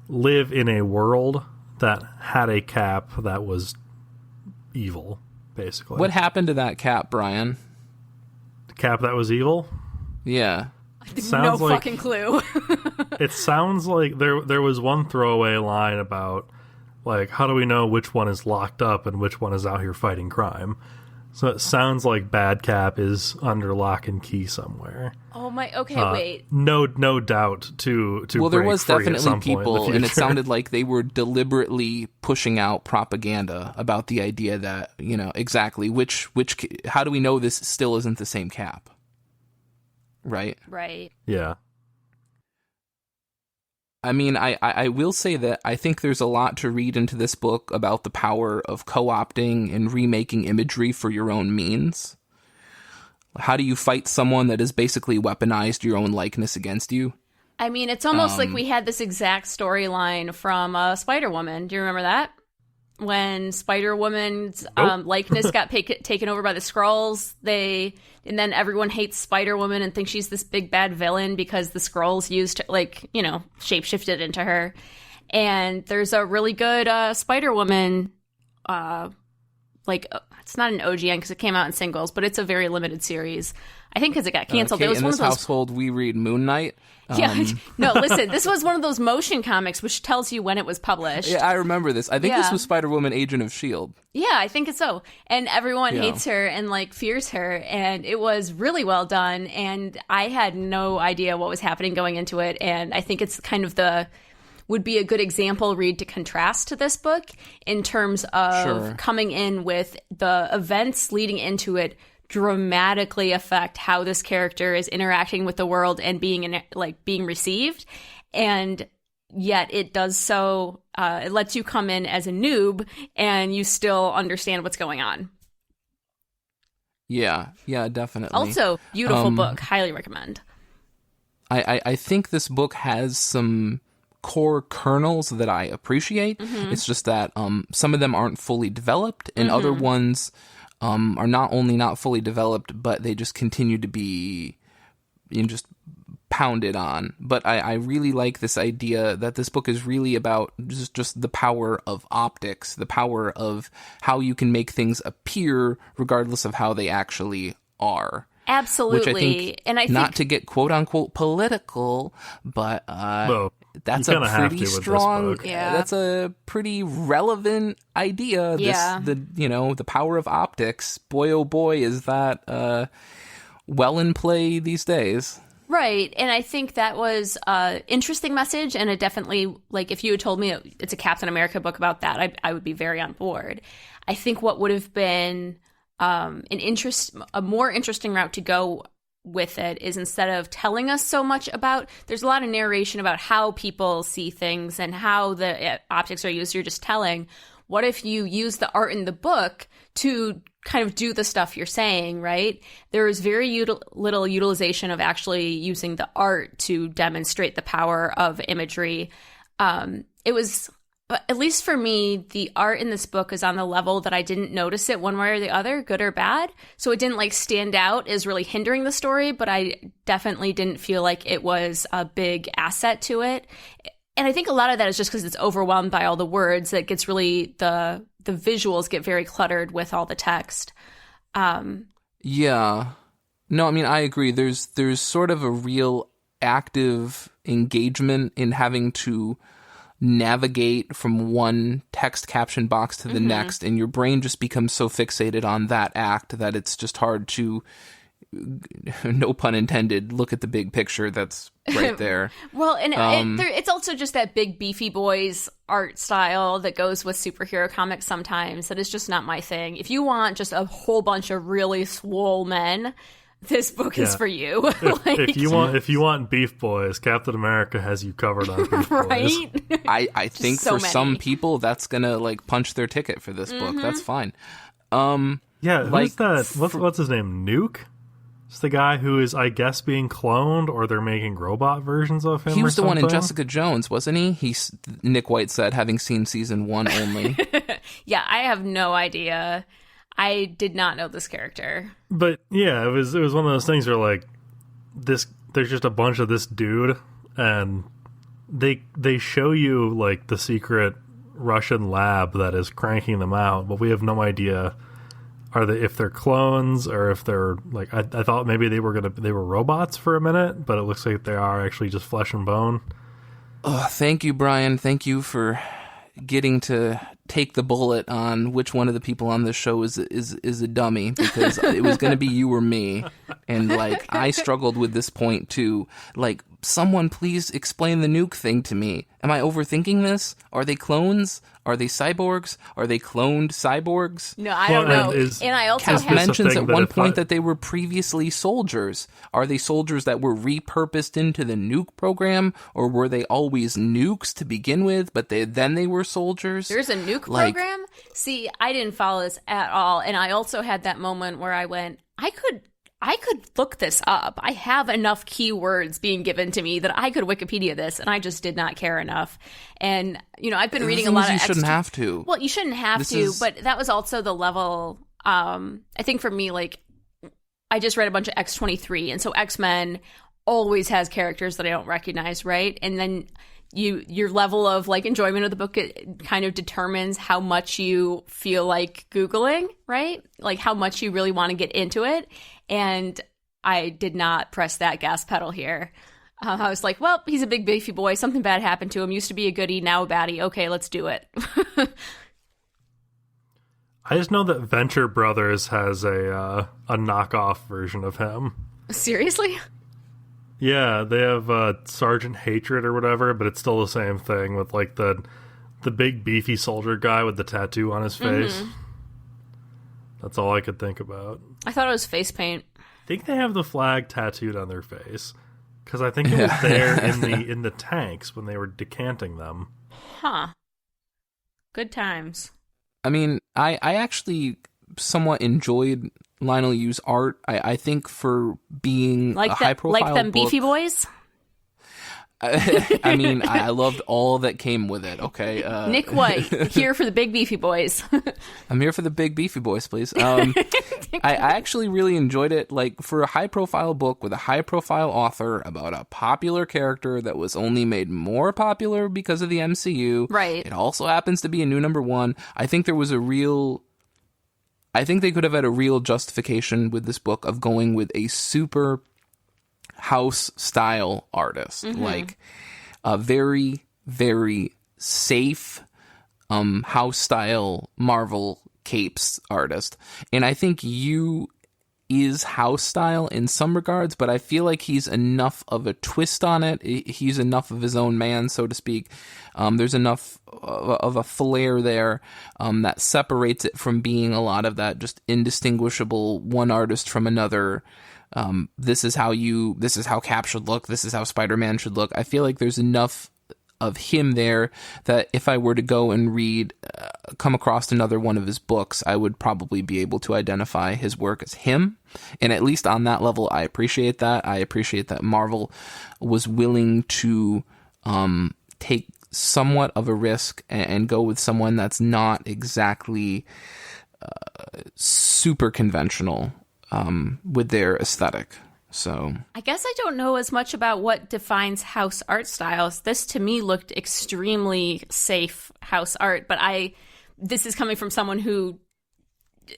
live in a world that had a Cap that was evil, basically. What happened to that Cap, Brian? The Cap that was evil? Yeah. No fucking clue. It sounds like there was one throwaway line about, how do we know which one is locked up and which one is out here fighting crime? So it sounds like Bad Cap is under lock and key somewhere. Oh my, okay, wait. No doubt to well, there was free definitely people, and it sounded like they were deliberately pushing out propaganda about the idea that, exactly which how do we know this still isn't the same Cap? Right? Right. Yeah. I mean, I will say that I think there's a lot to read into this book about the power of co-opting and remaking imagery for your own means. How do you fight someone that has basically weaponized your own likeness against you? I mean, it's almost like we had this exact storyline from Spider-Woman. Do you remember that? When Spider-Woman's likeness got taken over by the Skrulls, and then everyone hates Spider-Woman and thinks she's this big bad villain because the Skrulls used shapeshifted into her. And there's a really good Spider-Woman, it's not an OGN because it came out in singles, but it's a very limited series. I think because it got canceled. Okay, it was in one this of those household, we read Moon Knight. Yeah, no, listen, this was one of those motion comics which tells you when it was published. Yeah, I remember this. I think this was Spider-Woman Agent of S.H.I.E.L.D. Yeah, I think it's so. And everyone hates her and fears her, and it was really well done, and I had no idea what was happening going into it, and I think it's kind of would be a good example read to contrast to this book in terms of coming in with the events leading into it dramatically affect how this character is interacting with the world and being received, and yet it does so it lets you come in as a noob and you still understand what's going on. Yeah, definitely. Also, beautiful book. Highly recommend. I think this book has some core kernels that I appreciate. It's just that some of them aren't fully developed, and other ones are not only not fully developed, but they just continue to be just pounded on. But I really like this idea that this book is really about just the power of optics, the power of how you can make things appear regardless of how they actually are. Absolutely. Which I think, and I think, not to get quote unquote political, but that's a pretty strong, that's a pretty relevant idea. Yeah. The power of optics. Boy, oh boy, is that well in play these days. Right. And I think that was an interesting message. And it definitely, like, if you had told me it's a Captain America book about that, I would be very on board. I think what would have been a more interesting route to go with it is, instead of telling us so much about, there's a lot of narration about how people see things and how the optics are used. You're just telling. What if you use the art in the book to kind of do the stuff you're saying, right? There is very little utilization of actually using the art to demonstrate the power of imagery. It was, at least for me, the art in this book is on the level that I didn't notice it one way or the other, good or bad. So it didn't stand out as really hindering the story, but I definitely didn't feel like it was a big asset to it. And I think a lot of that is just because it's overwhelmed by all the words. That gets really, the visuals get very cluttered with all the text. Yeah. No, I mean, I agree. There's sort of a real active engagement in having to navigate from one text caption box to the next, and your brain just becomes so fixated on that act that it's just hard to, no pun intended, look at the big picture that's right there. Well, and it's also just that big beefy boys art style that goes with superhero comics sometimes that is just not my thing. If you want just a whole bunch of really swole men, this book is for you. If you want beef boys, Captain America has you covered on beef right? boys. I think for some people that's gonna punch their ticket for this book. That's fine. Yeah, who's that? What's his name? Nuke? It's the guy who is, I guess, being cloned, or they're making robot versions of him. He was the one in Jessica Jones, wasn't he? Nick White said, having seen season 1 only. Yeah, I have no idea. I did not know this character. But yeah, it was one of those things where there's just a bunch of this dude, and they show you the secret Russian lab that is cranking them out, but we have no idea if they're clones or if they're I thought maybe they were robots for a minute, but it looks like they are actually just flesh and bone. Oh, thank you, Brian. Thank you for getting to take the bullet on which one of the people on this show is a dummy, because it was going to be you or me, and I struggled with this point too. Someone please explain the nuke thing to me. Am I overthinking this? Are they clones? Are they cyborgs? Are they cloned cyborgs? No, I don't know. And I also Cass mentions at one point that they were previously soldiers. Are they soldiers that were repurposed into the nuke program, or were they always nukes to begin with, but then they were soldiers? There's a nuke program? See, I didn't follow this at all, and I also had that moment where I went, I could look this up. I have enough keywords being given to me that I could Wikipedia this, and I just did not care enough. And, I've been reading a lot of You shouldn't have to. Well, you shouldn't have to, but that was also the level, I think for me, I just read a bunch of X-23, and so X-Men always has characters that I don't recognize, right? And then your level of enjoyment of the book, it kind of determines how much you feel like Googling, right? How much you really want to get into it. And I did not press that gas pedal here. I was like, well, he's a big beefy boy. Something bad happened to him. Used to be a goodie, now a baddie. Okay, let's do it. I just know that Venture Brothers has a knockoff version of him. Seriously? Yeah, they have Sergeant Hatred or whatever, but it's still the same thing with the big beefy soldier guy with the tattoo on his face. Mm-hmm. That's all I could think about. I thought it was face paint. I think they have the flag tattooed on their face, because I think it was there in the tanks when they were decanting them. Huh. Good times. I mean, I actually somewhat enjoyed Lionel Yu's art. I think for being a high-profile like them book, Beefy Boys. I mean, I loved all that came with it. Okay, Nick White here for the big Beefy Boys. I'm here for the big Beefy Boys, please. I actually really enjoyed it. Like, for a high-profile book with a high-profile author about a popular character that was only made more popular because of the MCU. Right. It also happens to be a new #1. I think there was I think they could have had a real justification with this book of going with a super house style artist, like a very, very safe house style Marvel capes artist. And I think Yu is house style in some regards, but I feel like he's enough of a twist on it. He's enough of his own man, so to speak. There's enough of a flair there that separates it from being a lot of that just indistinguishable one artist from another. This is how Cap should look. This is how Spider-Man should look. I feel like there's enough of him there that if I were to go and come across another one of his books, I would probably be able to identify his work as him. And at least on that level, I appreciate that. I appreciate that Marvel was willing to take somewhat of a risk and go with someone that's not exactly super conventional with their aesthetic. So I guess I don't know as much about what defines house art styles. This to me looked extremely safe house art, but this is coming from someone who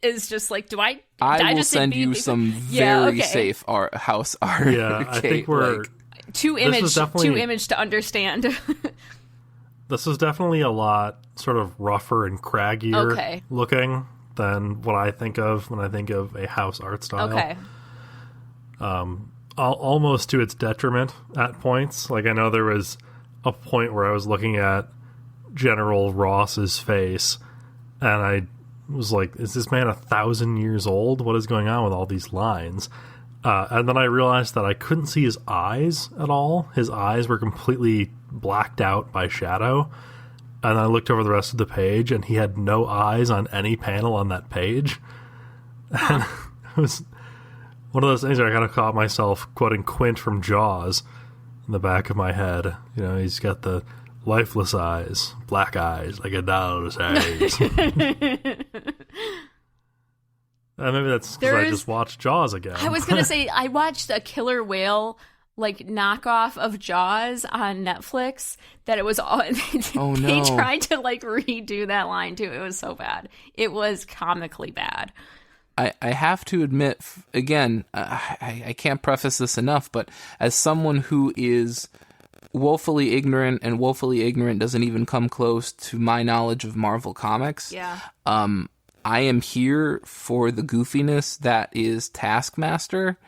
is just like, I will send you some very safe house art. Yeah, I think we're too image to understand. This is definitely a lot sort of rougher and craggier looking than what I think of when I think of a house art style. Okay. Almost to its detriment at points. Like, I know there was a point where I was looking at General Ross's face, and I was like, is this man 1,000 years old? What is going on with all these lines? And then I realized that I couldn't see his eyes at all. His eyes were completely blacked out by shadow. And I looked over the rest of the page, and he had no eyes on any panel on that page. And it was one of those things where I kind of caught myself quoting Quint from Jaws in the back of my head. You know, he's got the lifeless eyes, black eyes, like a doll's eyes. Maybe that's because I just watched Jaws again. I was going to say, I watched a killer whale knockoff of Jaws on Netflix that it was all they tried to redo that line too. It was so bad. It was comically bad. I have to admit, again, I can't preface this enough, but as someone who is woefully ignorant, and woefully ignorant doesn't even come close to my knowledge of Marvel Comics, I am here for the goofiness that is Taskmaster.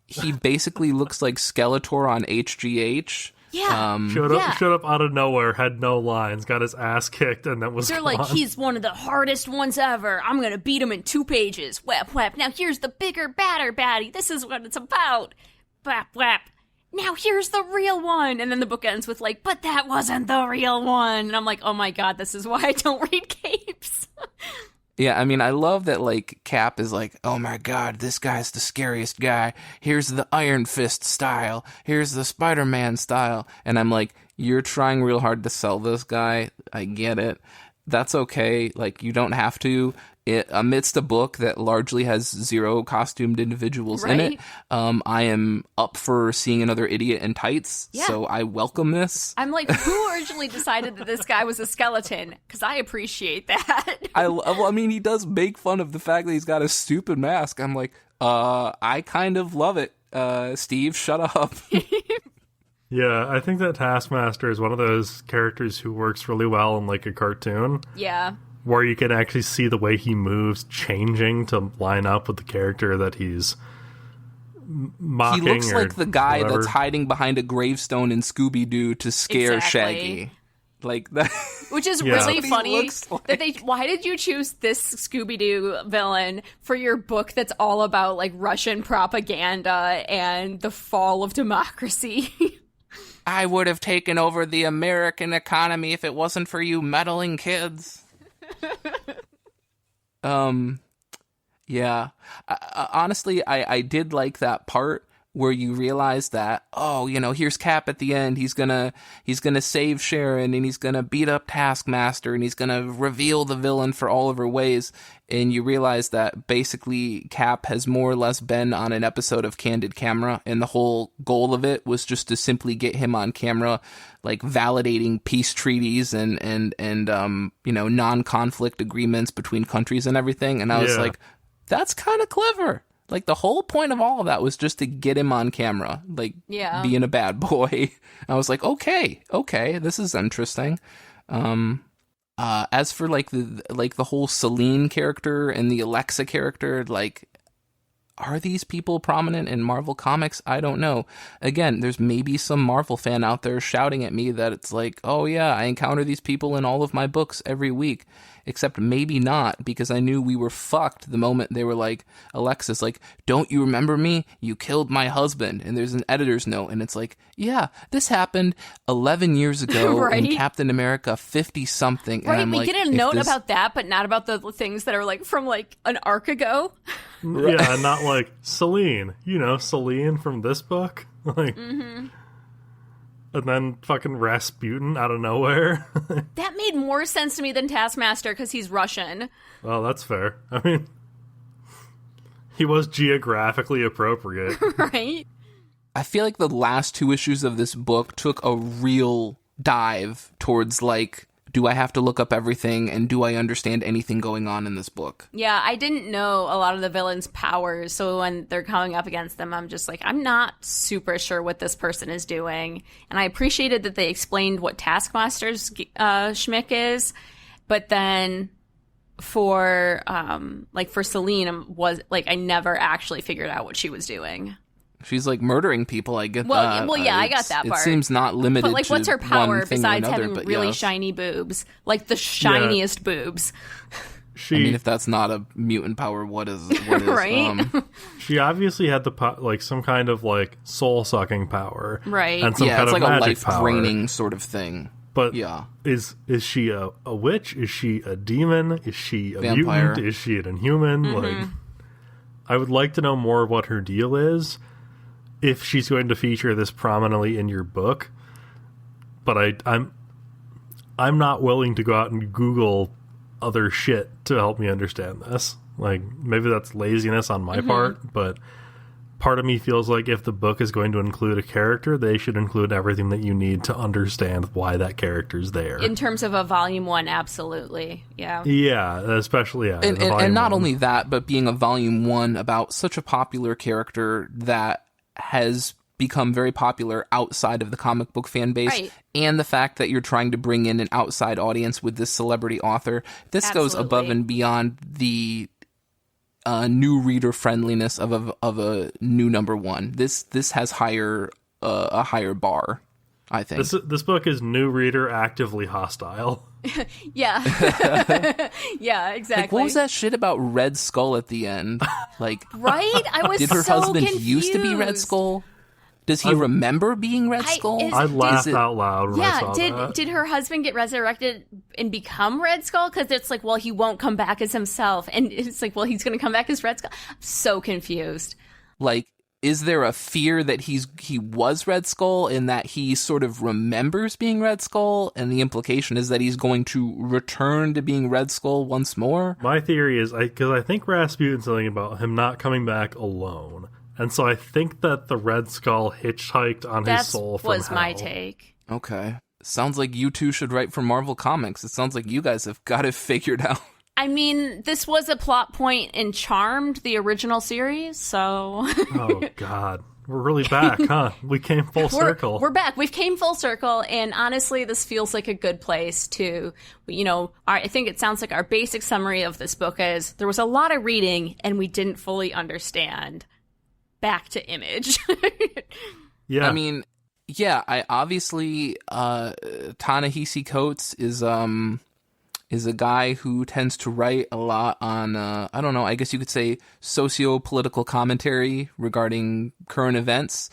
He basically looks like Skeletor on HGH. Yeah. Showed up out of nowhere, had no lines, got his ass kicked, and then was They're gone. like, he's one of the hardest ones ever. I'm going to beat him in 2 pages. Whap, whap. Now here's the bigger, badder baddie. This is what it's about. Whap, whap. Now here's the real one. And then the book ends with but that wasn't the real one. And I'm like, oh my God, this is why I don't read capes. Yeah, I mean, I love that, Cap is like, oh my God, this guy's the scariest guy. Here's the Iron Fist style. Here's the Spider-Man style. And I'm like, you're trying real hard to sell this guy. I get it. That's okay. You don't have to. Amidst a book that largely has 0 costumed individuals in it, I am up for seeing another idiot in tights, so I welcome this. I'm like, who originally decided that this guy was a skeleton? Because I appreciate that. I mean, he does make fun of the fact that he's got a stupid mask. I'm like, I kind of love it. Steve, shut up. Yeah, I think that Taskmaster is one of those characters who works really well in a cartoon. Yeah. Where you can actually see the way he moves changing to line up with the character that he's mocking. He looks like the guy whatever. that's hiding behind a gravestone in Scooby-Doo to scare Shaggy. Like that. Which is really funny. Why did you choose this Scooby-Doo villain for your book that's all about Russian propaganda and the fall of democracy? I would have taken over the American economy if it wasn't for you meddling kids. Yeah. Honestly, I did like that part where you realize that, oh, here's Cap at the end. He's gonna save Sharon, and he's gonna beat up Taskmaster, and he's gonna reveal the villain for all of her ways. And you realize that basically Cap has more or less been on an episode of Candid Camera, and the whole goal of it was just to simply get him on camera, like validating peace treaties and non-conflict agreements between countries and everything. And I was like, that's kind of clever. Like, the whole point of all of that was just to get him on camera, like, being a bad boy. I was like, okay, this is interesting. As for, the whole Selene character and the Alexa character, like, are these people prominent in Marvel Comics? I don't know. Again, there's maybe some Marvel fan out there shouting at me that it's like, oh yeah, I encounter these people in all of my books every week. Except maybe not, because I knew we were fucked the moment they were like, Alexis, like, don't you remember me? You killed my husband. And there's an editor's note, and it's like, yeah, this happened 11 years ago right? in Captain America 50-something. Right, and we like, get a note about that, but not about the things that are, like, from, like, an arc ago. Yeah, not like, Selene. Selene from this book? Like... Mm-hmm. And then fucking Rasputin out of nowhere. That made more sense to me than Taskmaster because he's Russian. Well, that's fair. I mean, he was geographically appropriate. Right? I feel like the last 2 issues of this book took a real dive towards, like, do I have to look up everything, and do I understand anything going on in this book? Yeah, I didn't know a lot of the villains' powers, so when they're coming up against them, I'm just like, I'm not super sure what this person is doing. And I appreciated that they explained what Taskmaster's schmick is, but then for Selene, I never actually figured out what she was doing. She's, like, murdering people, I get that. Well, yeah, I got that part. It seems not limited to but, like, what's her power besides another, having really shiny boobs? Like, the shiniest boobs. I mean, if that's not a mutant power, what is? Right? She obviously had some kind of, like, soul-sucking power. Right. And some kind it's of like a magic power. life-draining sort of thing. But yeah. Is she a witch? Is she a demon? Is she a vampire? Mutant? Is she an inhuman? Mm-hmm. Like, I would like to know more what her deal is, if she's going to feature this prominently in your book. But I'm not willing to go out and Google other shit to help me understand this. Like, maybe that's laziness on my part, but part of me feels like if the book is going to include a character, they should include everything that you need to understand why that character's there. In terms of a volume 1, absolutely. Yeah. Yeah, especially, yeah. And not only that, but being a volume 1 about such a popular character that has become very popular outside of the comic book fan base, right. And the fact that you're trying to bring in an outside audience with this celebrity author, this Absolutely. goes above and beyond the new reader friendliness of a new number 1. This has a higher bar, I think. This book is new reader actively hostile. Yeah. Yeah, exactly. Like, what was that shit about Red Skull at the end? Like, right? I was did her so husband confused. used to be Red Skull? Does he remember being Red Skull? I laughed out loud when I saw that. Did her husband get resurrected and become Red Skull? Because it's like, well, he won't come back as himself. And it's like, well, he's going to come back as Red Skull. I'm so confused. Like, is there a fear that he was Red Skull and that he sort of remembers being Red Skull, and the implication is that he's going to return to being Red Skull once more? My theory is, because I think Rasputin's something about him not coming back alone. And so I think that the Red Skull hitchhiked on his soul from hell. That was my take. Okay. Sounds like you two should write for Marvel Comics. It sounds like you guys have got it figured out. I mean, this was a plot point in Charmed, the original series, so... Oh, God. We're really back, huh? We came full circle. We're back. We've came full circle, and honestly, this feels like a good place to, I think it sounds like our basic summary of this book is, there was a lot of reading, and we didn't fully understand. Back to Image. Yeah. I mean, yeah, I obviously, Ta-Nehisi Coates is a guy who tends to write a lot on, I don't know, I guess you could say socio-political commentary regarding current events.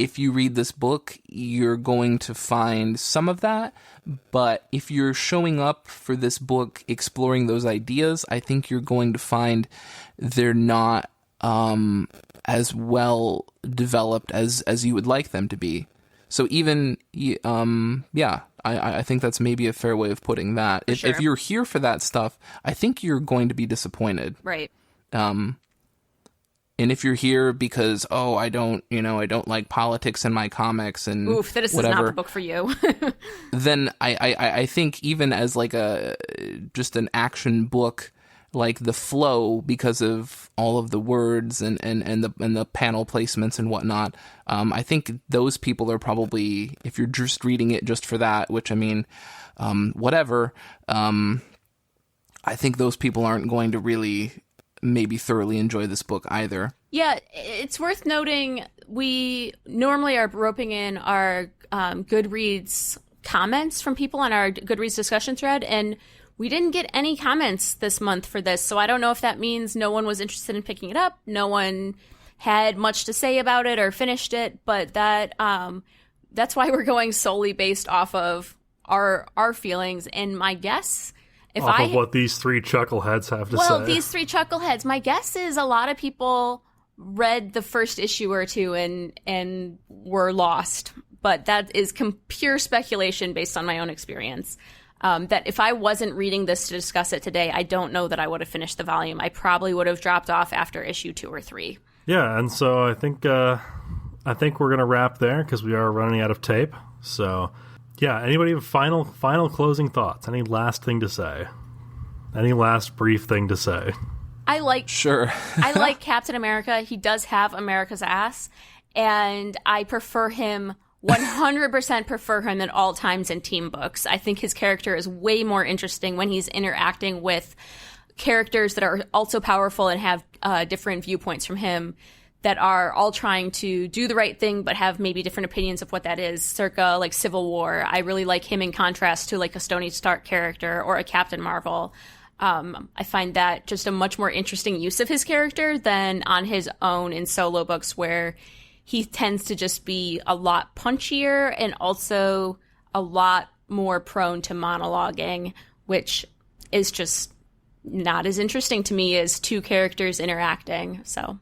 if you read this book, you're going to find some of that. But if you're showing up for this book exploring those ideas, I think you're going to find they're not as well developed as you would like them to be. So even, I think that's maybe a fair way of putting that. If you're here for that stuff, I think you're going to be disappointed. Right. And if you're here because, I don't like politics in my comics and oof, this whatever, is not the book for you. then I think even as like just an action book, like the flow, because of all of the words and the panel placements and whatnot, I think those people are probably, if you're just reading it just for that, which I mean, whatever, I think those people aren't going to really maybe thoroughly enjoy this book either. Yeah, it's worth noting we normally are roping in our Goodreads comments from people on our Goodreads discussion thread, and we didn't get any comments this month for this, so I don't know if that means no one was interested in picking it up, no one had much to say about it or finished it, but that's why we're going solely based off of our feelings, and my guess... Off of what these three chuckleheads have to say. Well, these three chuckleheads, my guess is a lot of people read the first issue or two and were lost. But that is pure speculation based on my own experience. That if I wasn't reading this to discuss it today, I don't know that I would have finished the volume. I probably would have dropped off after issue 2 or 3. Yeah, and so I think we're going to wrap there because we are running out of tape. So... yeah, anybody have final closing thoughts? Any last thing to say? Any last brief thing to say? Sure. I like Captain America. He does have America's ass, and I prefer him 100% prefer him at all times in team books. I think his character is way more interesting when he's interacting with characters that are also powerful and have different viewpoints from him, that are all trying to do the right thing but have maybe different opinions of what that is, circa like Civil War. I really like him in contrast to like a Tony Stark character or a Captain Marvel. I find that just a much more interesting use of his character than on his own in solo books, where he tends to just be a lot punchier and also a lot more prone to monologuing, which is just not as interesting to me as two characters interacting. So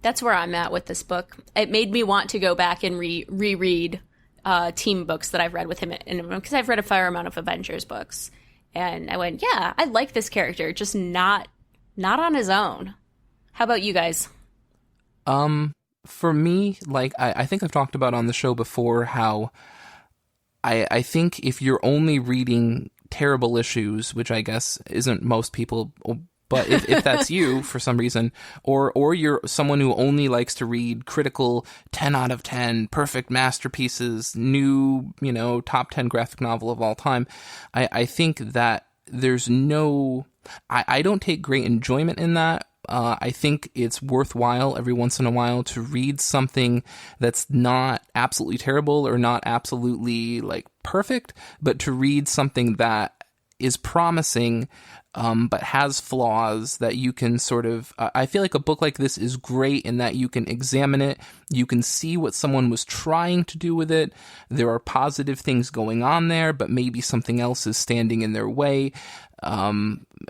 that's where I'm at with this book. It made me want to go back and reread team books that I've read with him, because I've read a fair amount of Avengers books. And I went, yeah, I like this character, just not on his own. How about you guys? For me, like, I think I've talked about on the show before how I think if you're only reading terrible issues, which I guess isn't most people, but if that's you for some reason, or you're someone who only likes to read critical 10 out of 10, perfect masterpieces, new, top 10 graphic novel of all time, I think that there's I don't take great enjoyment in that. I think it's worthwhile every once in a while to read something that's not absolutely terrible or not absolutely like perfect, but to read something that is promising, but has flaws that you can sort of... I feel like a book like this is great in that you can examine it, you can see what someone was trying to do with it, there are positive things going on there, but maybe something else is standing in their way.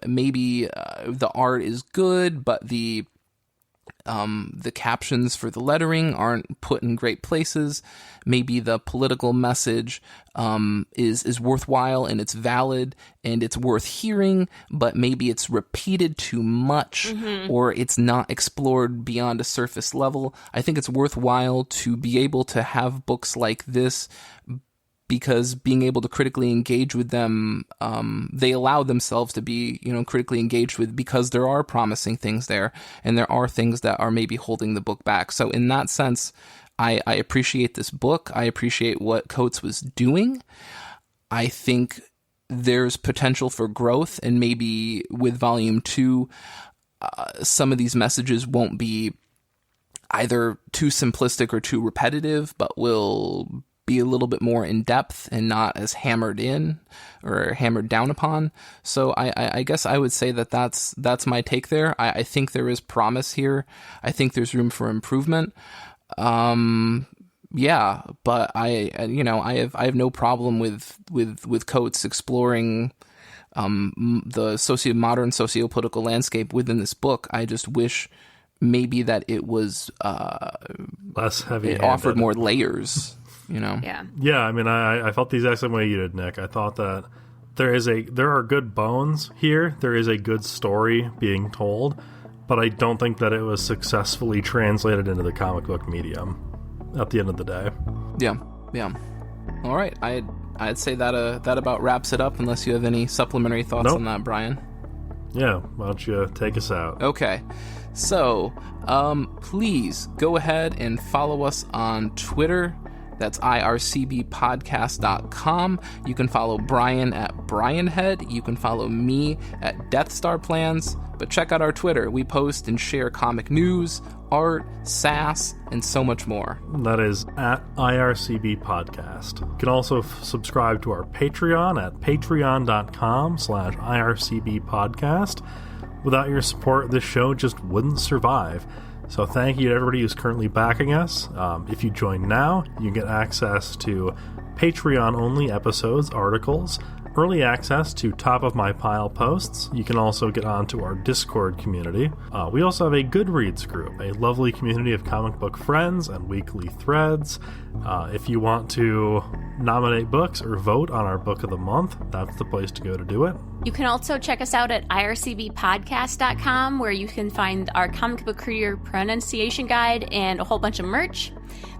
Maybe the art is good, but the captions for the lettering aren't put in great places. Maybe the political message is worthwhile and it's valid and it's worth hearing, but maybe it's repeated too much, or it's not explored beyond a surface level. I think it's worthwhile to be able to have books like this, because being able to critically engage with them, they allow themselves to be, critically engaged with, because there are promising things there, and there are things that are maybe holding the book back. So in that sense, I appreciate this book. I appreciate what Coates was doing. I think there's potential for growth, and maybe with Volume 2, some of these messages won't be either too simplistic or too repetitive, but will be a little bit more in depth and not as hammered in or hammered down upon. So I guess I would say that's my take there. I think there is promise here. I think there's room for improvement. Yeah, but I have no problem with Coates exploring the modern socio-political landscape within this book. I just wish maybe that it was less heavy. It offered more layers, Yeah. Yeah, I mean, I felt the exact same way you did, Nick. I thought that there are good bones here. There is a good story being told, but I don't think that it was successfully translated into the comic book medium at the end of the day. Yeah. All right, I'd say that about wraps it up, unless you have any supplementary thoughts on that, Brian. Yeah, why don't you take us out? Okay. So, please go ahead and follow us on Twitter. That's ircbpodcast.com. You can follow Brian at BrianHead. You can follow me at Death Star Plans. But check out our Twitter. We post and share comic news, art, sass, and so much more. That is at IRCB Podcast. You can also subscribe to our Patreon at patreon.com/IRCB Podcast. Without your support, this show just wouldn't survive. So thank you to everybody who's currently backing us. If you join now, you get access to Patreon-only episodes, articles, early access to top-of-my-pile posts. You can also get onto our Discord community. We also have a Goodreads group, a lovely community of comic book friends and weekly threads. If you want to nominate books or vote on our book of the month, that's the place to go to do it. You can also check us out at ircbpodcast.com, where you can find our comic book career pronunciation guide and a whole bunch of merch.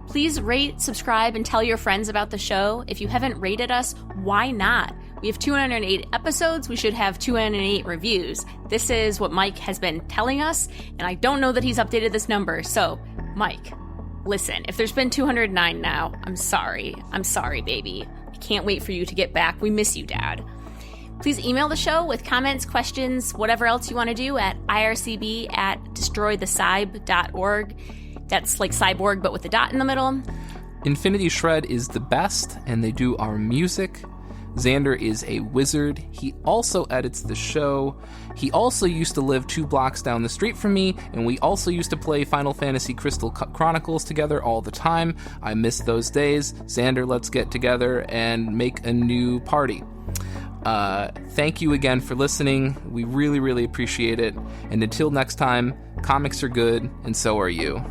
Please rate, subscribe, and tell your friends about the show. If you haven't rated us, why not? We have 208 episodes. We should have 208 reviews. This is what Mike has been telling us, and I don't know that he's updated this number. So, Mike, listen, if there's been 209 now, I'm sorry. I'm sorry, baby. I can't wait for you to get back. We miss you, Dad. Please email the show with comments, questions, whatever else you want to do at ircb@destroythecyb.org. That's like cyborg, but with a dot in the middle. Infinity Shred is the best, and they do our music. Xander is a wizard. He also edits the show. He also used to live 2 blocks down the street from me, and we also used to play Final Fantasy Crystal Chronicles together all the time. I miss those days. Xander, let's get together and make a new party. Thank you again for listening. We really, really appreciate it. And until next time, comics are good, and so are you.